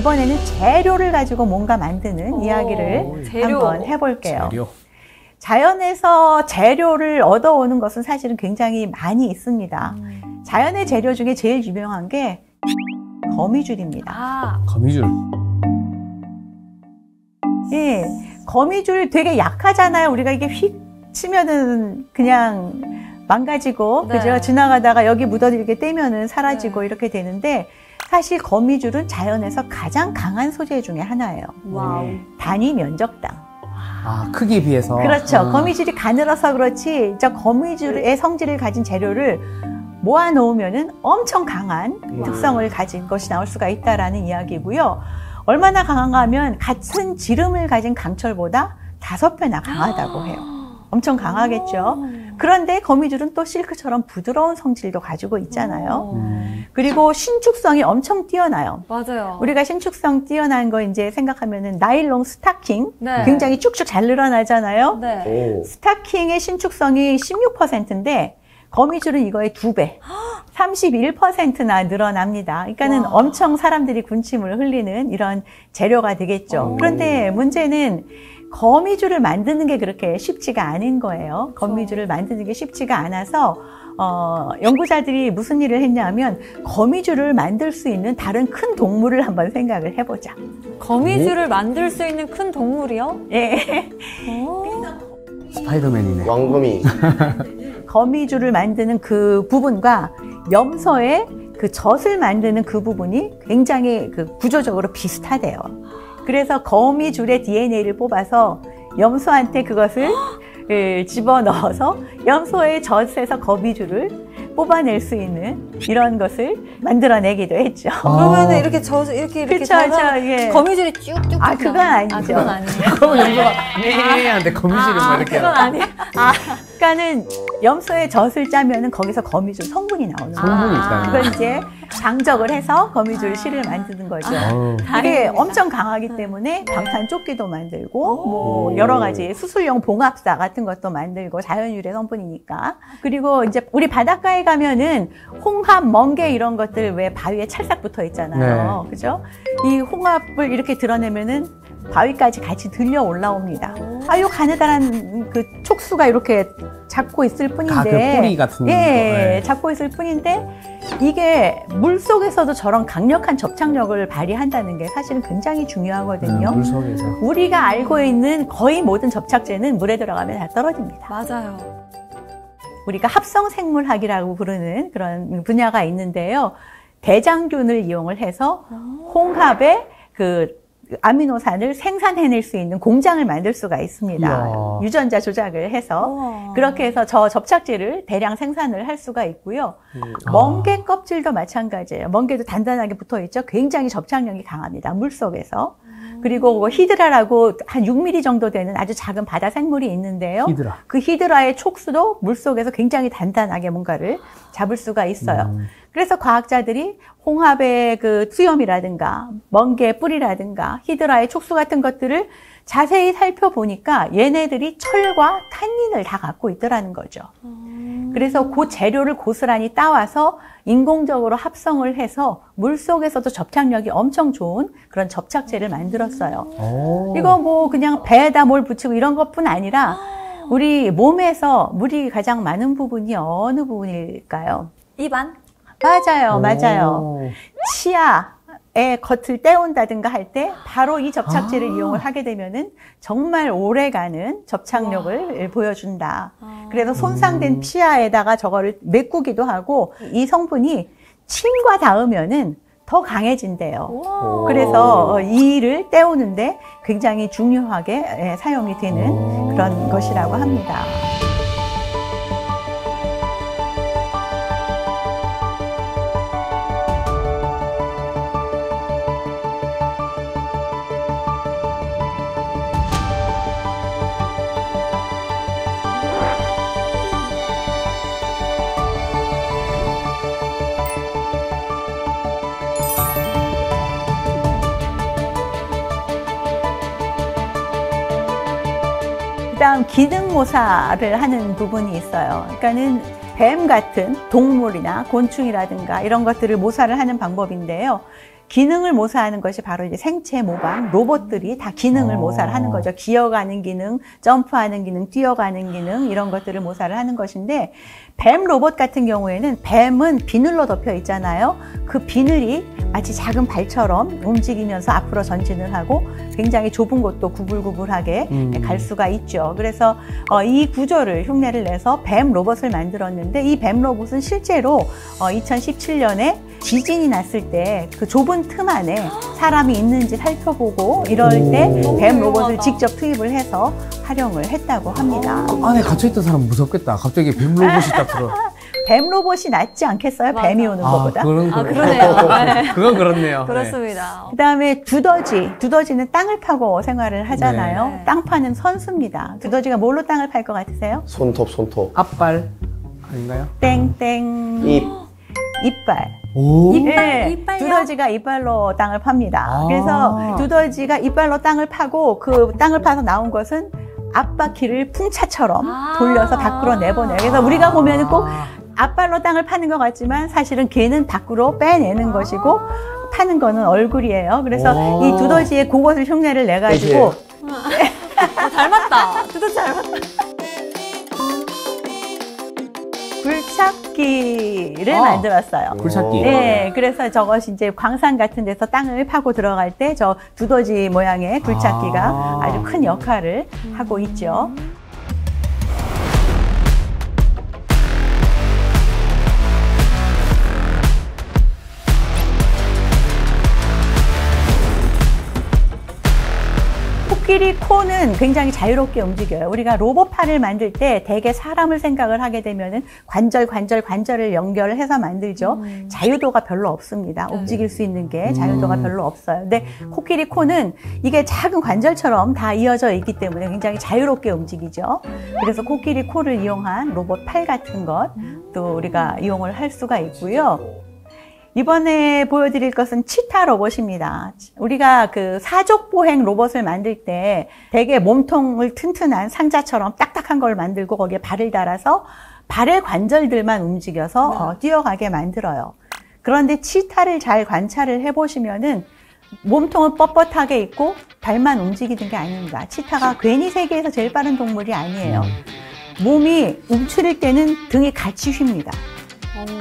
이번에는 재료를 가지고 뭔가 만드는 이야기를 재료. 한번 해볼게요. 재료. 자연에서 재료를 얻어오는 것은 사실은 굉장히 많이 있습니다. 자연의 재료 중에 제일 유명한 게 거미줄입니다. 아, 거미줄. 예, 거미줄 되게 약하잖아요. 우리가 이게 휙 치면은 그냥 망가지고, 네. 그죠? 지나가다가 여기 묻어들게 떼면은 사라지고 네. 이렇게 되는데, 사실 거미줄은 자연에서 가장 강한 소재 중에 하나예요. 와우. 단위 면적당. 아, 크기에 비해서. 그렇죠. 아. 거미줄이 가늘어서 그렇지, 저 거미줄의 성질을 가진 재료를 모아놓으면은 엄청 강한 특성을 가진 것이 나올 수가 있다라는 이야기고요. 얼마나 강한가 하면 같은 지름을 가진 강철보다 5배나 강하다고 해요. 엄청 강하겠죠. 그런데 거미줄은 또 실크처럼 부드러운 성질도 가지고 있잖아요. 그리고 신축성이 엄청 뛰어나요. 맞아요. 우리가 신축성 뛰어난 거 이제 생각하면은 나일론 스타킹 네. 굉장히 쭉쭉 잘 늘어나잖아요. 네. 오. 스타킹의 신축성이 16%인데 거미줄은 이거의 2배, 31%나 늘어납니다. 그러니까는 와. 엄청 사람들이 군침을 흘리는 이런 재료가 되겠죠. 그런데 문제는 거미줄을 만드는 게 그렇게 쉽지가 않은 거예요. 거미줄을 만드는 게 쉽지가 않아서 연구자들이 무슨 일을 했냐면 거미줄을 만들 수 있는 다른 큰 동물을 한번 생각을 해보자. 거미줄을 만들 수 있는 큰 동물이요? 예. 스파이더맨이네. 왕거미. 거미줄을 만드는 그 부분과 염소의 그 젖을 만드는 그 부분이 굉장히 그 구조적으로 비슷하대요. 그래서 거미줄의 DNA를 뽑아서 염소한테 그것을 집어넣어서 염소의 젖에서 거미줄을 뽑아낼 수 있는 이런 것을 만들어내기도 했죠. 그러면 이렇게 이렇게 그쵸, 자가 그쵸, 예. 거미줄이 쭉쭉. 아, 그건 아니죠. 아, 그건 아니에요. 그러면 염소가 네한테 거미줄을 뭐 이렇게. 그건 아니에요. 그러니까는 염소의 젖을 짜면은 거기서 거미줄 성분이 나오는 거예요. 성분이 있다는 그걸 이제 장적을 해서 거미줄 실을 만드는 거죠. 어우. 이게 다행입니다. 엄청 강하기 때문에 방탄조끼도 만들고 뭐 여러 가지 수술용 봉합사 같은 것도 만들고 자연유래 성분이니까. 그리고 이제 우리 바닷가에 가면은 홍합, 멍게 이런 것들 왜 바위에 찰싹 붙어 있잖아요. 그죠? 이 홍합을 이렇게 드러내면은 바위까지 같이 들려 올라옵니다. 아유 가느다란 그 촉수가 이렇게 잡고 있을 뿐인데, 아, 그 뿌리 같은 예, 거. 네. 잡고 있을 뿐인데 이게 물 속에서도 저런 강력한 접착력을 발휘한다는 게 사실은 굉장히 중요하거든요. 물 속에서. 우리가 알고 있는 거의 모든 접착제는 물에 들어가면 다 떨어집니다. 맞아요. 우리가 합성생물학이라고 부르는 그런 분야가 있는데요. 대장균을 이용을 해서 홍합의 그 아미노산을 생산해낼 수 있는 공장을 만들 수가 있습니다. 이야. 유전자 조작을 해서 우와. 그렇게 해서 저 접착제를 대량 생산을 할 수가 있고요. 멍게 껍질도 마찬가지예요. 멍게도 단단하게 붙어 있죠. 굉장히 접착력이 강합니다. 물 속에서. 그리고 뭐 히드라라고 한 6mm 정도 되는 아주 작은 바다 생물이 있는데요. 히드라. 그 히드라의 촉수도 물 속에서 굉장히 단단하게 뭔가를 잡을 수가 있어요. 그래서 과학자들이 홍합의 그 수염이라든가 멍게의 뿌리라든가 히드라의 촉수 같은 것들을 자세히 살펴보니까 얘네들이 철과 탄닌을 다 갖고 있더라는 거죠. 그래서 그 재료를 고스란히 따와서 인공적으로 합성을 해서 물속에서도 접착력이 엄청 좋은 그런 접착제를 만들었어요. 오. 이거 뭐 그냥 배에다 뭘 붙이고 이런 것뿐 아니라 우리 몸에서 물이 가장 많은 부분이 어느 부분일까요? 입안? 맞아요, 맞아요. 오. 치아의 겉을 떼온다든가 할 때 바로 이 접착제를 이용을 하게 되면은 정말 오래가는 접착력을 보여준다. 그래서 손상된 치아에다가 저거를 메꾸기도 하고 이 성분이 침과 닿으면은 더 강해진대요. 우와. 그래서 이를 떼우는데 굉장히 중요하게 사용이 되는 그런 것이라고 합니다. 그다음 기능모사를 하는 부분이 있어요. 그러니까는 뱀 같은 동물이나 곤충이라든가 이런 것들을 모사를 하는 방법인데요. 기능을 모사하는 것이 바로 이제 생체 모방 로봇들이 다 기능을 모사를 하는 거죠. 기어가는 기능, 점프하는 기능, 뛰어가는 기능 이런 것들을 모사를 하는 것인데 뱀 로봇 같은 경우에는 뱀은 비늘로 덮여 있잖아요. 그 비늘이 마치 작은 발처럼 움직이면서 앞으로 전진을 하고 굉장히 좁은 곳도 구불구불하게 갈 수가 있죠. 그래서 이 구조를 흉내를 내서 뱀 로봇을 만들었는데 이 뱀 로봇은 실제로 2017년에 지진이 났을 때 그 좁은 틈 안에 사람이 있는지 살펴보고 이럴 때 뱀 로봇을 직접 투입을 해서 활용을 했다고 합니다. 안에 갇혀있던 사람 무섭겠다. 갑자기 뱀 로봇이 딱 들어. 뱀 로봇이 낫지 않겠어요? 맞아. 뱀이 오는 것보다. 그러네요. 네. 그건 그렇네요. 그렇습니다. 그다음에 두더지는 땅을 파고 생활을 하잖아요. 네. 땅 파는 선수입니다. 두더지가 뭘로 땅을 팔 것 같으세요? 손톱. 앞발 아닌가요? 땡땡. 이빨. 오. 이빨요? 두더지가 이빨로 땅을 팝니다. 아. 그래서 두더지가 이빨로 땅을 파고 그 땅을 파서 나온 것은 앞바퀴를 풍차처럼 돌려서 밖으로 내보내요. 그래서 우리가 보면은 꼭 앞발로 땅을 파는 것 같지만 사실은 걔는 밖으로 빼내는 것이고 파는 거는 얼굴이에요. 그래서 이 두더지의 그것을 흉내를 내가지고 닮았다. 두더지 닮았다. 굴착기를 만들었어요. 굴착기. 네, 그래서 저것이 이제 광산 같은 데서 땅을 파고 들어갈 때 저 두더지 모양의 굴착기가 아주 큰 역할을 하고 있죠. 코끼리 코는 굉장히 자유롭게 움직여요. 우리가 로봇팔을 만들 때 대개 사람을 생각을 하게 되면은 관절을 연결을 해서 만들죠. 자유도가 별로 없습니다. 움직일 수 있는 게 자유도가 별로 없어요. 근데 코끼리 코는 이게 작은 관절처럼 다 이어져 있기 때문에 굉장히 자유롭게 움직이죠. 그래서 코끼리 코를 이용한 로봇팔 같은 것도 우리가 이용을 할 수가 있고요. 이번에 보여드릴 것은 치타 로봇입니다. 우리가 그 사족보행 로봇을 만들 때 되게 몸통을 튼튼한 상자처럼 딱딱한 걸 만들고 거기에 발을 달아서 발의 관절들만 움직여서 뛰어가게 만들어요. 그런데 치타를 잘 관찰을 해보시면은 몸통은 뻣뻣하게 있고 발만 움직이는 게 아닙니다. 치타가 괜히 세계에서 제일 빠른 동물이 아니에요. 몸이 움츠릴 때는 등이 같이 휩니다.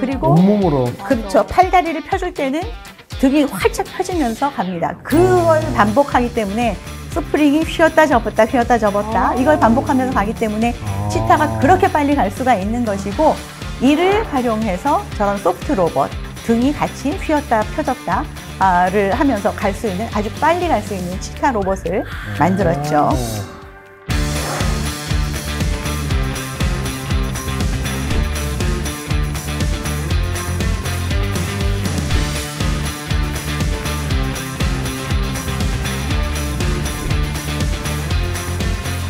그리고 온몸으로. 그렇죠. 팔다리를 펴줄 때는 등이 활짝 펴지면서 갑니다. 그걸 반복하기 때문에 스프링이 휘었다 접었다 이걸 반복하면서 가기 때문에 치타가 그렇게 빨리 갈 수가 있는 것이고 이를 활용해서 저런 소프트 로봇 등이 같이 휘었다 펴졌다를 하면서 갈 수 있는 아주 빨리 갈 수 있는 치타 로봇을 만들었죠.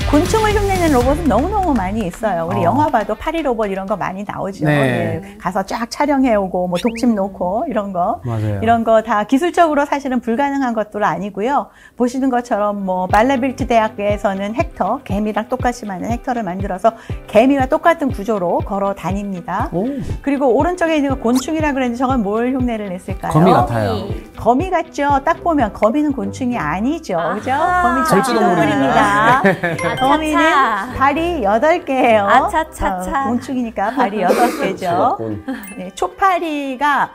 곤충을 흉내내는 로봇은 너무너무 많이 있어요. 우리 영화 봐도 파리 로봇 이런 거 많이 나오죠. 네. 네. 가서 쫙 촬영해오고 뭐 독침 놓고 이런 거. 맞아요. 이런 거 다 기술적으로 사실은 불가능한 것도 아니고요. 보시는 것처럼 뭐 발라빌트 대학교에서는 헥터, 개미랑 똑같이 만든 헥터를 만들어서 개미와 똑같은 구조로 걸어 다닙니다. 그리고 오른쪽에 있는 거 곤충이라 그랬는데 저건 뭘 흉내를 냈을까요? 거미 같아요. 거미 같죠? 딱 보면 거미는 곤충이 아니죠. 그죠? 거미 절지동물입니다. 절지동물입니다. 거미는 발이 8개예요. 아차차차. 곤충이니까 발이 8개죠. 네, 초파리가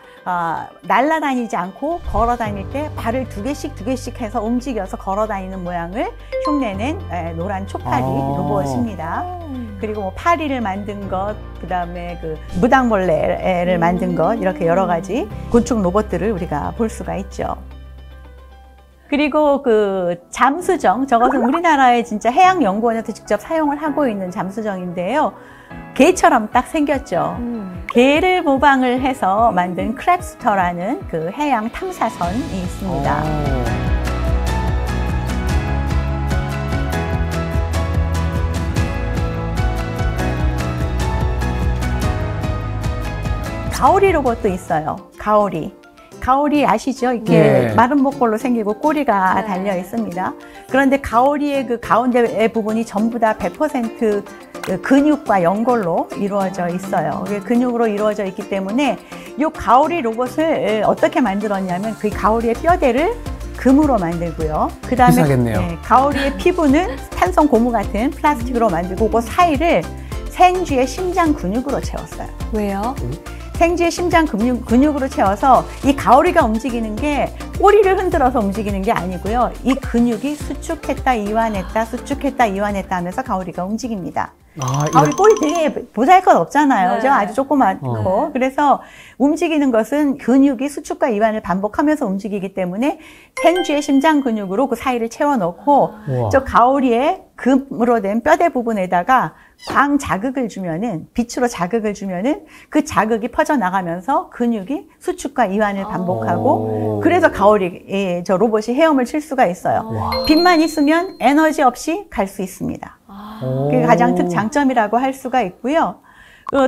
날아다니지 않고 걸어 다닐 때 발을 두 개씩 해서 움직여서 걸어 다니는 모양을 흉내낸 노란 초파리 로봇입니다. 그리고 뭐 파리를 만든 것, 그 다음에 그 무당벌레를 만든 것, 이렇게 여러 가지 곤충 로봇들을 우리가 볼 수가 있죠. 그리고 그 잠수정, 저것은 우리나라의 진짜 해양연구원에서 직접 사용을 하고 있는 잠수정인데요. 개처럼 딱 생겼죠. 개를 모방을 해서 만든 크랩스터라는 그 해양 탐사선이 있습니다. 가오리 로봇도 있어요. 가오리. 가오리 아시죠? 이렇게 네. 마른 목골로 생기고 꼬리가 달려 있습니다. 그런데 가오리의 그 가운데 부분이 전부 다 100% 근육과 연골로 이루어져 있어요. 근육으로 이루어져 있기 때문에 이 가오리 로봇을 어떻게 만들었냐면 그 가오리의 뼈대를 금으로 만들고요. 그 다음에 비싸겠네요. 가오리의 피부는 탄성 고무 같은 플라스틱으로 만들고 그 사이를 생쥐의 심장 근육으로 채웠어요. 왜요? 생쥐의 심장 근육으로 채워서 이 가오리가 움직이는 게 꼬리를 흔들어서 움직이는 게 아니고요. 이 근육이 수축했다 이완했다 수축했다 이완했다 하면서 가오리가 움직입니다. 가오리 꼬리 되게 보잘것없잖아요. 네. 아주 조그맣고. 그래서 움직이는 것은 근육이 수축과 이완을 반복하면서 움직이기 때문에 생쥐의 심장 근육으로 그 사이를 채워놓고 우와. 저 가오리의 금으로 된 뼈대 부분에다가 광 자극을 주면은, 빛으로 자극을 주면은 그 자극이 퍼져나가면서 근육이 수축과 이완을 반복하고 그래서 가오리, 저 로봇이 헤엄을 칠 수가 있어요. 빛만 있으면 에너지 없이 갈 수 있습니다. 그게 가장 장점이라고 할 수가 있고요.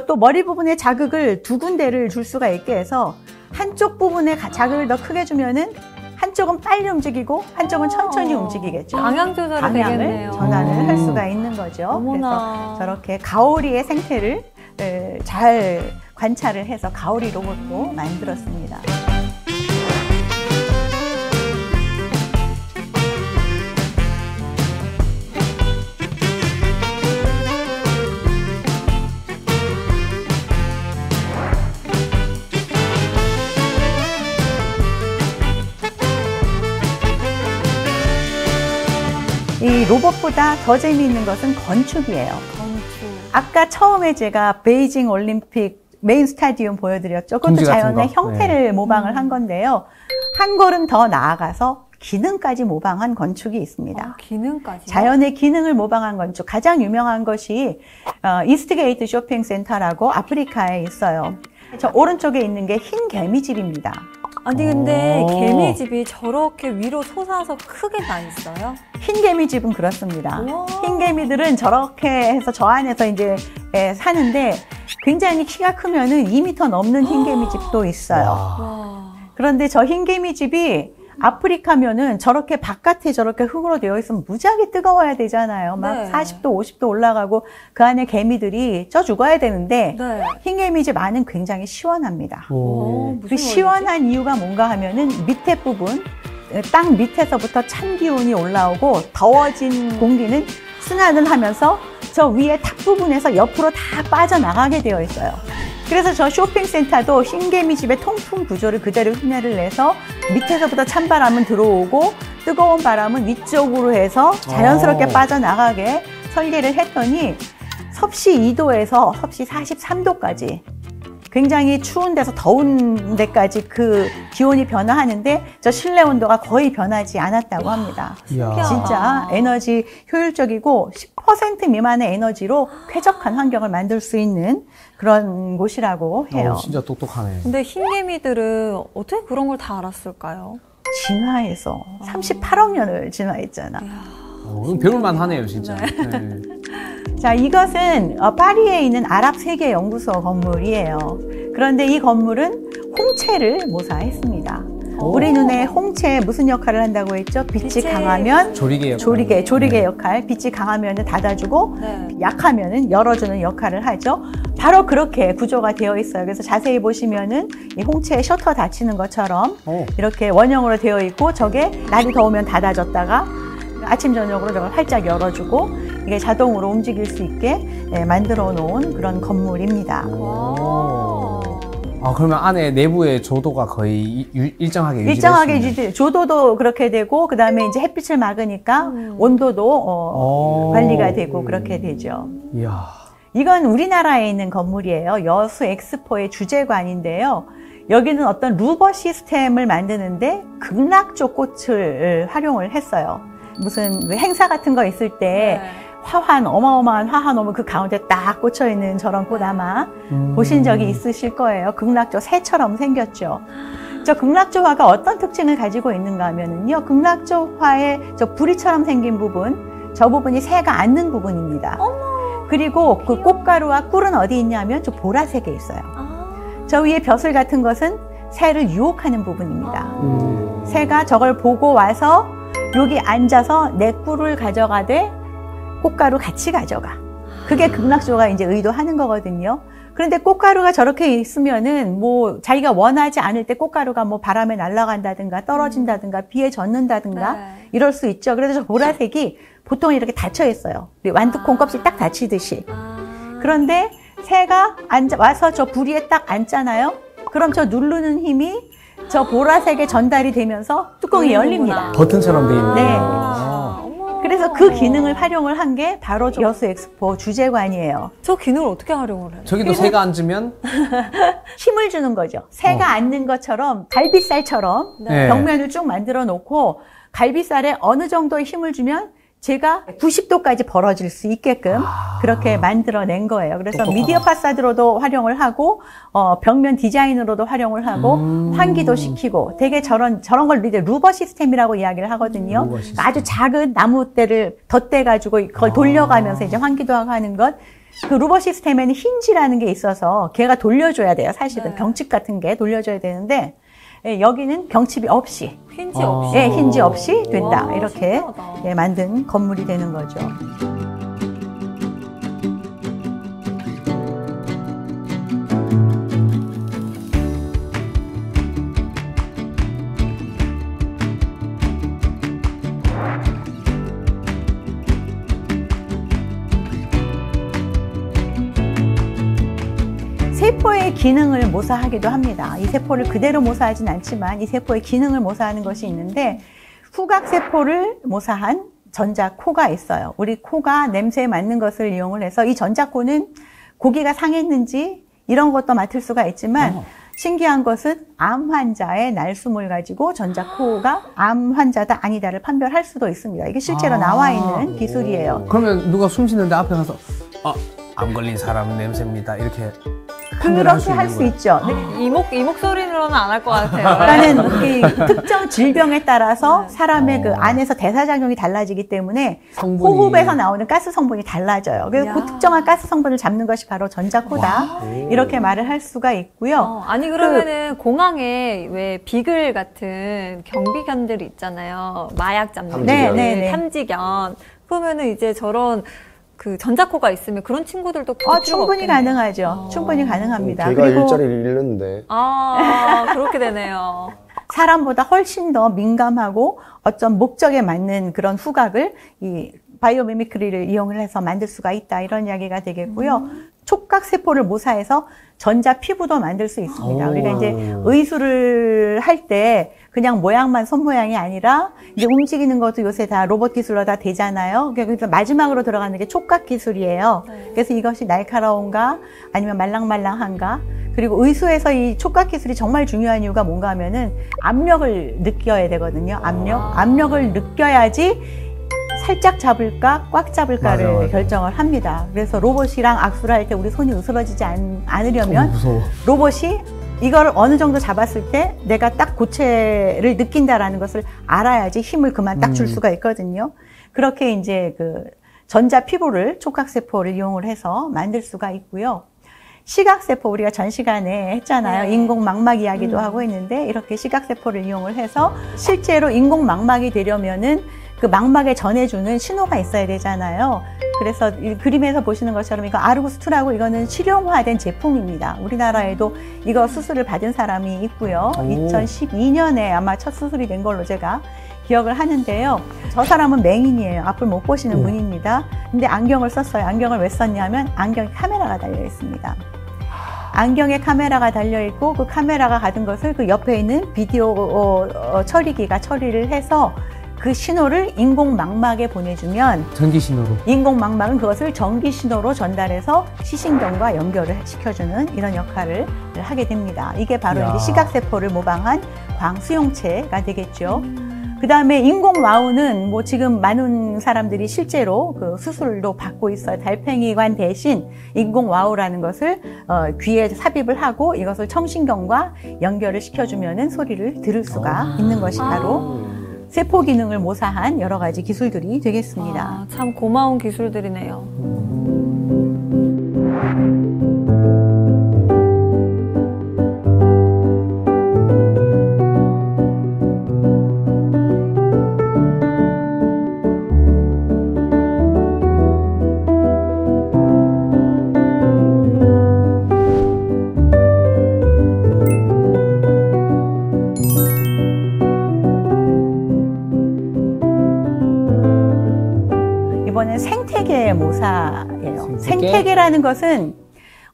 또 머리 부분에 자극을 두 군데를 줄 수가 있게 해서 한쪽 부분에 자극을 더 크게 주면은 한쪽은 빨리 움직이고 한쪽은 천천히 움직이겠죠. 방향 조절이 방향을 되겠네요. 전환을 할 수가 있는 거죠. 어머나. 그래서 저렇게 가오리의 생태를 잘 관찰을 해서 가오리 로봇도 만들었습니다. 이 로봇보다 더 재미있는 것은 건축이에요. 아까 처음에 제가 베이징 올림픽 메인 스타디움 보여드렸죠. 그것도 둥지 같은 자연의 거. 형태를 모방을 한 건데요. 한 걸음 더 나아가서 기능까지 모방한 건축이 있습니다. 기능까지. 자연의 기능을 모방한 건축. 가장 유명한 것이 이스트게이트 쇼핑센터라고 아프리카에 있어요. 저 오른쪽에 있는 게 흰 개미집입니다. 아니 근데 오. 개미집이 저렇게 위로 솟아서 크게 나 있어요? 흰 개미집은 그렇습니다. 우와. 흰 개미들은 저렇게 해서 저 안에서 이제 사는데 굉장히 키가 크면은 2m 넘는 흰 개미집도 있어요. 와. 그런데 저 흰 개미집이 아프리카면은 저렇게 바깥에 저렇게 흙으로 되어 있으면 무지하게 뜨거워야 되잖아요. 막 네. 40도, 50도 올라가고 그 안에 개미들이 쪄 죽어야 되는데 네. 흰 개미집 안은 굉장히 시원합니다. 무슨 그 말이지? 시원한 이유가 뭔가 하면은 밑에 부분, 땅 밑에서부터 찬 기온이 올라오고 더워진 공기는 순환을 하면서 저 위에 탑 부분에서 옆으로 다 빠져나가게 되어 있어요. 그래서 저 쇼핑센터도 흰개미집의 통풍 구조를 그대로 흉내를 내서 밑에서부터 찬바람은 들어오고 뜨거운 바람은 위쪽으로 해서 자연스럽게 빠져나가게 설계를 했더니 섭씨 2도에서 섭씨 43도까지 굉장히 추운 데서 더운 데까지 그 기온이 변화하는데 저 실내 온도가 거의 변하지 않았다고 합니다. 이야. 진짜 에너지 효율적이고 10% 미만의 에너지로 쾌적한 환경을 만들 수 있는 그런 곳이라고 해요. 진짜 똑똑하네. 근데 흰개미들은 어떻게 그런 걸 다 알았을까요? 진화해서 38억 년을 진화했잖아. 배울만 하네요, 진짜. 네. 네. 자, 이것은 파리에 있는 아랍 세계연구소 건물이에요. 그런데 이 건물은 홍채를 모사했습니다. 우리 눈에 홍채 무슨 역할을 한다고 했죠? 빛이 강하면 조리개 역할. 조리개 역할. 빛이 강하면 닫아주고 네. 약하면은 열어주는 역할을 하죠. 바로 그렇게 구조가 되어 있어요. 그래서 자세히 보시면은 이 홍채의 셔터 닫히는 것처럼 이렇게 원형으로 되어 있고 저게 날이 더우면 닫아줬다가 아침 저녁으로 저걸 활짝 열어주고 이게 자동으로 움직일 수 있게 만들어 놓은 그런 건물입니다. 그러면 안에 내부의 조도가 거의 일정하게 일정하게 유지될 수 조도도 그렇게 되고 그 다음에 이제 햇빛을 막으니까 온도도 관리가 되고 그렇게 되죠. 있는. 이야. 이건 우리나라에 있는 건물이에요. 여수 엑스포의 주재관인데요. 여기는 어떤 루버 시스템을 만드는데 극락조 꽃을 활용을 했어요. 무슨 행사 같은 거 있을 때 화환, 어마어마한 화환 오면 그 가운데 딱 꽂혀 있는 저런 꽃 아마 보신 적이 있으실 거예요. 극락조 새처럼 생겼죠. 저 극락조화가 어떤 특징을 가지고 있는가 하면은요, 극락조화의 저 부리처럼 생긴 부분, 저 부분이 새가 앉는 부분입니다. 그리고 그 꽃가루와 꿀은 어디 있냐면 저 보라색에 있어요. 저 위에 벼슬 같은 것은 새를 유혹하는 부분입니다. 새가 저걸 보고 와서 여기 앉아서 내 꿀을 가져가되 꽃가루 같이 가져가. 그게 극락조가 이제 의도하는 거거든요. 그런데 꽃가루가 저렇게 있으면은 뭐 자기가 원하지 않을 때 꽃가루가 뭐 바람에 날아간다든가 떨어진다든가 비에 젖는다든가 네. 이럴 수 있죠. 그래서 저 보라색이 보통 이렇게 닫혀 있어요. 완두콩 껍질 딱 닫히듯이. 그런데 새가 와서 저 부리에 딱 앉잖아요. 그럼 저 누르는 힘이 저 보라색에 전달이 되면서 뚜껑이 열립니다. 버튼처럼 돼 있는. 네. 어머. 그래서 그 기능을 활용을 한 게 바로 여수 엑스포 주제관이에요. 저 기능을 어떻게 활용을 해요? 저기도 새가 앉으면 힘을 주는 거죠. 새가 앉는 것처럼 갈비살처럼 네. 벽면을 쭉 만들어 놓고 갈비살에 어느 정도의 힘을 주면 제가 90도까지 벌어질 수 있게끔 그렇게 만들어낸 거예요. 그래서 똑똑하다. 미디어 파사드로도 활용을 하고 벽면 디자인으로도 활용을 하고 환기도 시키고 되게 저런 걸 이제 루버 시스템이라고 이야기를 하거든요. 루버 시스템. 아주 작은 나무대를 덧대가지고 그걸 돌려가면서 이제 환기도 하고 하는 것. 그 루버 시스템에는 힌지라는 게 있어서 걔가 돌려줘야 돼요. 사실은 네. 경칩 같은 게 돌려줘야 되는데 여기는 경칩이 없이 힌지 없이. 예, 힌지 없이 된다. 와, 이렇게 신기하다. 예, 만든 건물이 되는 거죠. 세포의 기능을 모사하기도 합니다. 이 세포를 그대로 모사하진 않지만 이 세포의 기능을 모사하는 것이 있는데 후각세포를 모사한 전자코가 있어요. 우리 코가 냄새에 맡는 것을 이용을 해서 이 전자코는 고기가 상했는지 이런 것도 맡을 수가 있지만 신기한 것은 암 환자의 날숨을 가지고 전자코가 암 환자다 아니다를 판별할 수도 있습니다. 이게 실제로 나와 있는 기술이에요. 그러면 누가 숨 쉬는데 앞에 가서 암 걸린 사람은 냄새입니다. 이렇게 판별할 그렇게 할 수 있죠. 네. 이 목소리로는 안 할 것 같아요. 그러니까는 이 특정 질병에 따라서 사람의 그 어. 안에서 대사작용이 달라지기 때문에 성분이. 호흡에서 나오는 가스 성분이 달라져요. 그래서 이야. 그 특정한 가스 성분을 잡는 것이 바로 전자코다. 이렇게 말을 할 수가 있고요. 아니 그러면은 공항에 왜 비글 같은 경비견들이 있잖아요. 마약 잡는 탐지견. 네. 탐지견. 그러면은 이제 저런 그 전자코가 있으면 그런 친구들도 필요가 충분히 없겠네요. 가능하죠. 충분히 가능합니다. 걔가 그리고 일자리를 잃는데 그렇게 되네요. 사람보다 훨씬 더 민감하고 어떤 목적에 맞는 그런 후각을 이 바이오미미크리를 이용을 해서 만들 수가 있다. 이런 이야기가 되겠고요. 촉각세포를 모사해서 전자 피부도 만들 수 있습니다. 오. 우리가 이제 의술을 할 때 그냥 모양만 손모양이 아니라 이제 움직이는 것도 요새 다 로봇 기술로 다 되잖아요. 그래서 마지막으로 들어가는 게 촉각 기술이에요. 그래서 이것이 날카로운가 아니면 말랑말랑한가. 그리고 의수에서 이 촉각 기술이 정말 중요한 이유가 뭔가 하면은 압력을 느껴야 되거든요. 압력을 느껴야지 살짝 잡을까 꽉 잡을까를 맞아. 결정을 합니다. 그래서 로봇이랑 악수를 할 때 우리 손이 으스러지지 않으려면 무서워. 로봇이 이걸 어느 정도 잡았을 때 내가 딱 고체를 느낀다라는 것을 알아야지 힘을 그만 딱 줄 수가 있거든요. 그렇게 이제 그 전자 피부를 촉각세포를 이용을 해서 만들 수가 있고요. 시각세포 우리가 전 시간에 했잖아요. 네. 인공망막 이야기도 하고 있는데 이렇게 시각세포를 이용을 해서 실제로 인공망막이 되려면은 그 망막에 전해주는 신호가 있어야 되잖아요. 그래서 이 그림에서 보시는 것처럼 이거 아르구스2라고 이거는 실용화된 제품입니다. 우리나라에도 이거 수술을 받은 사람이 있고요. 오. 2012년에 아마 첫 수술이 된 걸로 제가 기억을 하는데요. 저 사람은 맹인이에요. 앞을 못 보시는 분입니다. 근데 안경을 썼어요. 안경을 왜 썼냐면 안경에 카메라가 달려 있습니다. 안경에 카메라가 달려있고 그 카메라가 가진 것을 그 옆에 있는 비디오 처리기가 처리를 해서 그 신호를 인공망막에 보내주면 전기 신호로. 인공망막은 그것을 전기 신호로 전달해서 시신경과 연결을 시켜주는 이런 역할을 하게 됩니다. 이게 바로 이야. 이제 시각세포를 모방한 광수용체가 되겠죠. 그 다음에 인공와우는 뭐 지금 많은 사람들이 실제로 그 수술도 받고 있어요. 달팽이관 대신 인공와우라는 것을 귀에 삽입을 하고 이것을 청신경과 연결을 시켜주면은 소리를 들을 수가 있는 것이 바로 세포 기능을 모사한 여러 가지 기술들이 되겠습니다. 참 고마운 기술들이네요. 생태계 모사예요. 생태계? 생태계라는 것은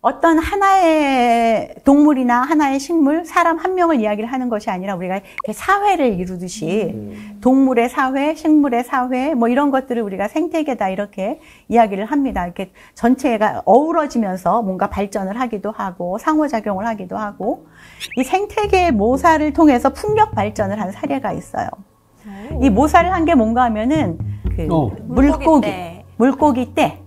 어떤 하나의 동물이나 하나의 식물, 사람 한 명을 이야기를 하는 것이 아니라 우리가 이렇게 사회를 이루듯이 동물의 사회, 식물의 사회, 뭐 이런 것들을 우리가 생태계다 이렇게 이야기를 합니다. 이렇게 전체가 어우러지면서 뭔가 발전을 하기도 하고 상호작용을 하기도 하고 이 생태계 모사를 통해서 풍력 발전을 한 사례가 있어요. 이 모사를 한 게 뭔가 하면은 그 물고기 떼.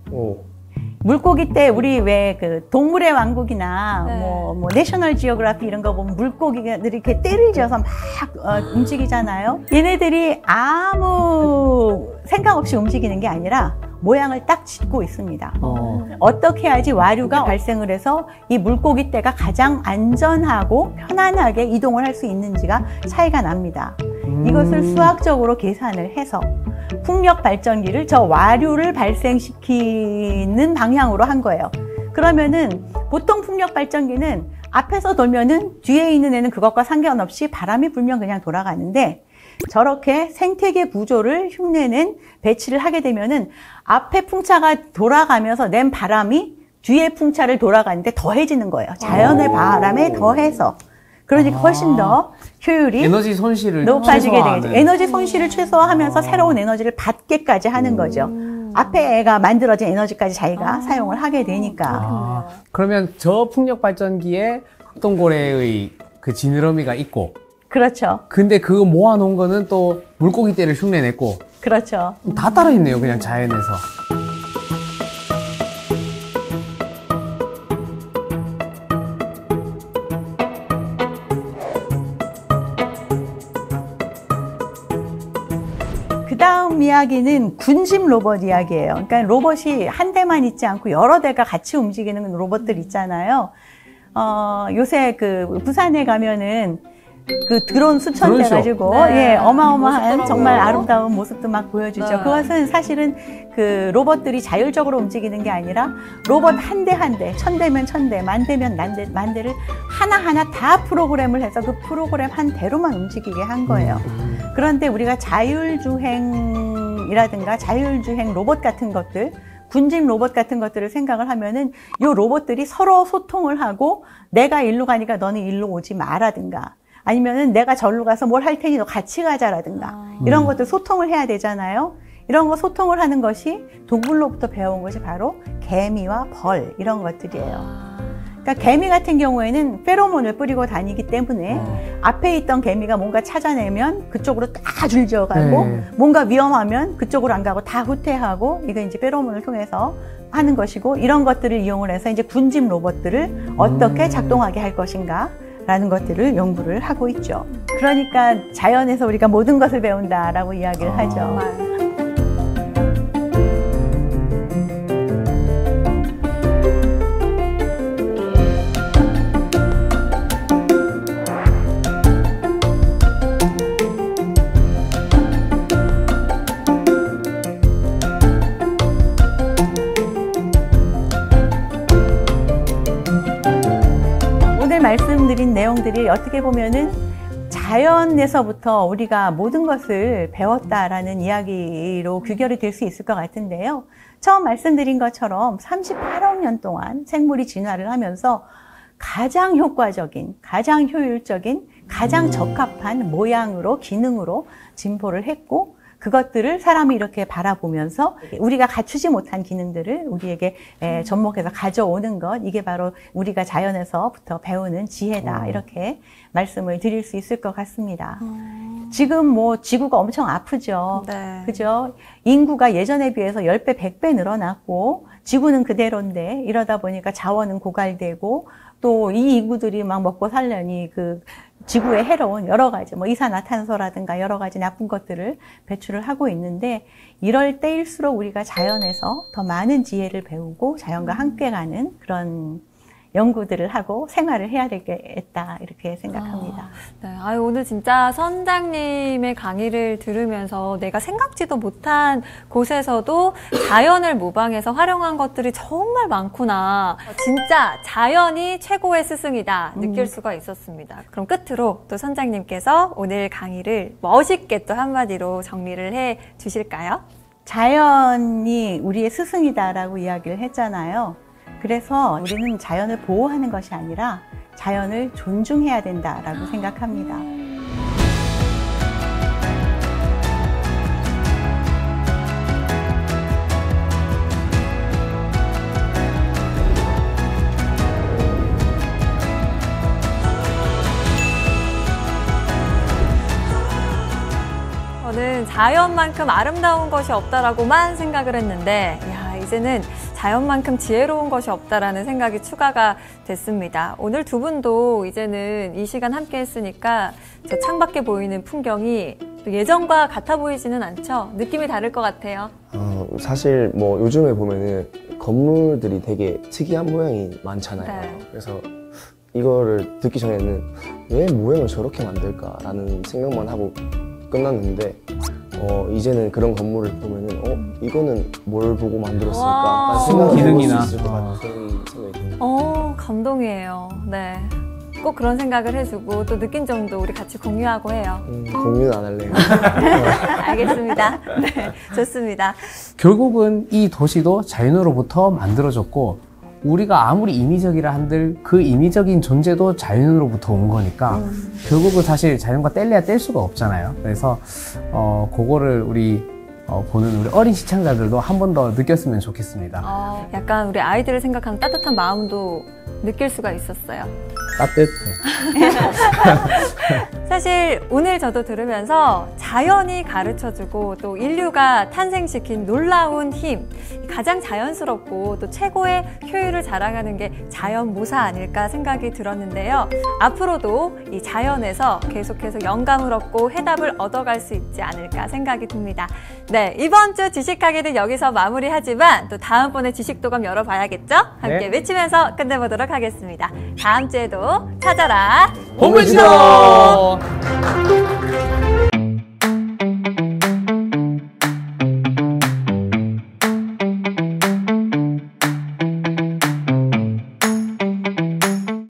물고기 때 우리 왜 그 동물의 왕국이나 네. 뭐 내셔널 지오그래피 이런 거 보면 물고기들이 이렇게 떼를 지어서 막 움직이잖아요. 얘네들이 아무 생각 없이 움직이는 게 아니라 모양을 딱 짓고 있습니다. 어떻게 해야지 와류가 발생을 해서 이 물고기 떼가 가장 안전하고 편안하게 이동을 할 수 있는지가 차이가 납니다. 이것을 수학적으로 계산을 해서 풍력 발전기를 저 와류를 발생시키는 방향으로 한 거예요. 그러면은 보통 풍력 발전기는 앞에서 돌면은 뒤에 있는 애는 그것과 상관없이 바람이 불면 그냥 돌아가는데 저렇게 생태계 구조를 흉내낸 배치를 하게 되면은 앞에 풍차가 돌아가면서 낸 바람이 뒤에 풍차를 돌아가는데 더해지는 거예요. 자연의 바람에 더해서. 그러니까 훨씬 더 효율이 에너지 손실을 높아지게 최소화하는. 되겠죠. 에너지 손실을 최소화하면서 새로운 에너지를 받게까지 하는 거죠. 앞에 애가 만들어진 에너지까지 자기가 사용을 하게 되니까. 그러면 저 풍력 발전기에 흑동고래의 그 지느러미가 있고, 그렇죠. 근데 그거 모아놓은 거는 또 물고기 떼를 흉내냈고, 그렇죠. 다 따로 있네요, 그냥 자연에서. 그 다음 이야기는 군집 로봇 이야기예요. 그러니까 로봇이 한 대만 있지 않고 여러 대가 같이 움직이는 로봇들 있잖아요. 요새 그 부산에 가면은 그 드론 수천 대 드론쇼. 가지고 네. 예, 어마어마한 멋있더라고요. 정말 아름다운 모습도 막 보여주죠. 네. 그것은 사실은 그 로봇들이 자율적으로 움직이는 게 아니라 로봇 한 대 한 대, 1000대면 1000대, 만 대면 만 대를 하나하나 다 프로그램을 해서 그 프로그램 한 대로만 움직이게 한 거예요. 그런데 우리가 자율주행이라든가 자율주행 로봇 같은 것들, 군집 로봇 같은 것들을 생각을 하면은 요 로봇들이 서로 소통을 하고 내가 일로 가니까 너는 일로 오지 마라든가 아니면은 내가 절로 가서 뭘 할 테니 너 같이 가자라든가 이런 것들 소통을 해야 되잖아요. 이런 거 소통을 하는 것이 동물로부터 배워온 것이 바로 개미와 벌 이런 것들이에요. 그러니까 개미 같은 경우에는 페로몬을 뿌리고 다니기 때문에 앞에 있던 개미가 뭔가 찾아내면 그쪽으로 다 줄지어가고 뭔가 위험하면 그쪽으로 안 가고 다 후퇴하고 이거 이제 페로몬을 통해서 하는 것이고 이런 것들을 이용을 해서 이제 군집 로봇들을 어떻게 작동하게 할 것인가 라는 것들을 연구를 하고 있죠. 그러니까 자연에서 우리가 모든 것을 배운다라고 이야기를 하죠. 정말. 말씀드린 내용들이 어떻게 보면은 자연에서부터 우리가 모든 것을 배웠다라는 이야기로 귀결이 될 수 있을 것 같은데요. 처음 말씀드린 것처럼 38억 년 동안 생물이 진화를 하면서 가장 효과적인, 가장 효율적인, 가장 적합한 모양으로, 기능으로 진보를 했고 그것들을 사람이 이렇게 바라보면서 우리가 갖추지 못한 기능들을 우리에게 접목해서 가져오는 것, 이게 바로 우리가 자연에서부터 배우는 지혜다 이렇게 말씀을 드릴 수 있을 것 같습니다. 지금 뭐 지구가 엄청 아프죠. 네. 그죠? 인구가 예전에 비해서 10배, 100배 늘어났고 지구는 그대로인데 이러다 보니까 자원은 고갈되고 또 이 인구들이 막 먹고 살려니 그 지구에 해로운 여러 가지 뭐 이산화탄소라든가 여러 가지 나쁜 것들을 배출을 하고 있는데 이럴 때일수록 우리가 자연에서 더 많은 지혜를 배우고 자연과 함께 가는 그런 연구들을 하고 생활을 해야 되겠다 이렇게 생각합니다. 네, 오늘 진짜 선장님의 강의를 들으면서 내가 생각지도 못한 곳에서도 자연을 모방해서 활용한 것들이 정말 많구나. 진짜 자연이 최고의 스승이다 느낄 수가 있었습니다. 그럼 끝으로 또 선장님께서 오늘 강의를 멋있게 또 한마디로 정리를 해 주실까요? 자연이 우리의 스승이다라고 이야기를 했잖아요. 그래서 우리는 자연을 보호하는 것이 아니라 자연을 존중해야 된다라고 생각합니다. 저는 자연만큼 아름다운 것이 없다라고만 생각을 했는데, 야, 이제는 자연만큼 지혜로운 것이 없다라는 생각이 추가가 됐습니다. 오늘 두 분도 이제는 이 시간 함께 했으니까 저 창밖에 보이는 풍경이 또 예전과 같아 보이지는 않죠? 느낌이 다를 것 같아요. 사실 뭐 요즘에 보면은 건물들이 되게 특이한 모양이 많잖아요. 네. 그래서 이거를 듣기 전에는 왜 모양을 저렇게 만들까라는 생각만 하고 끝났는데 이제는 그런 건물을 보면은 이거는 뭘 보고 만들었을까 생각을 기능이나. 해볼 수 있을 것 같은 생각이 듭니다. 감동이에요. 네. 꼭 그런 생각을 해주고 또 느낀 점도 우리 같이 공유하고 해요. 공유는 안 할래요. 알겠습니다. 네, 좋습니다. 결국은 이 도시도 자연으로부터 만들어졌고 우리가 아무리 인위적이라 한들 그 인위적인 존재도 자연으로부터 온 거니까 결국은 사실 자연과 뗄래야 뗄 수가 없잖아요. 그래서 그거를 우리 보는 우리 어린 시청자들도 한 번 더 느꼈으면 좋겠습니다. 약간 우리 아이들을 생각하는 따뜻한 마음도 느낄 수가 있었어요. 따뜻해. 사실 오늘 저도 들으면서 자연이 가르쳐주고 또 인류가 탄생시킨 놀라운 힘, 가장 자연스럽고 또 최고의 효율을 자랑하는 게 자연모사 아닐까 생각이 들었는데요. 앞으로도 이 자연에서 계속해서 영감을 얻고 해답을 얻어갈 수 있지 않을까 생각이 듭니다. 네, 이번 주 지식하기는 여기서 마무리하지만 또 다음번에 지식도감 열어봐야겠죠? 함께 네. 외치면서 끝내보도록 하겠습니다. 다음 주에도 찾아라 봄을 지도!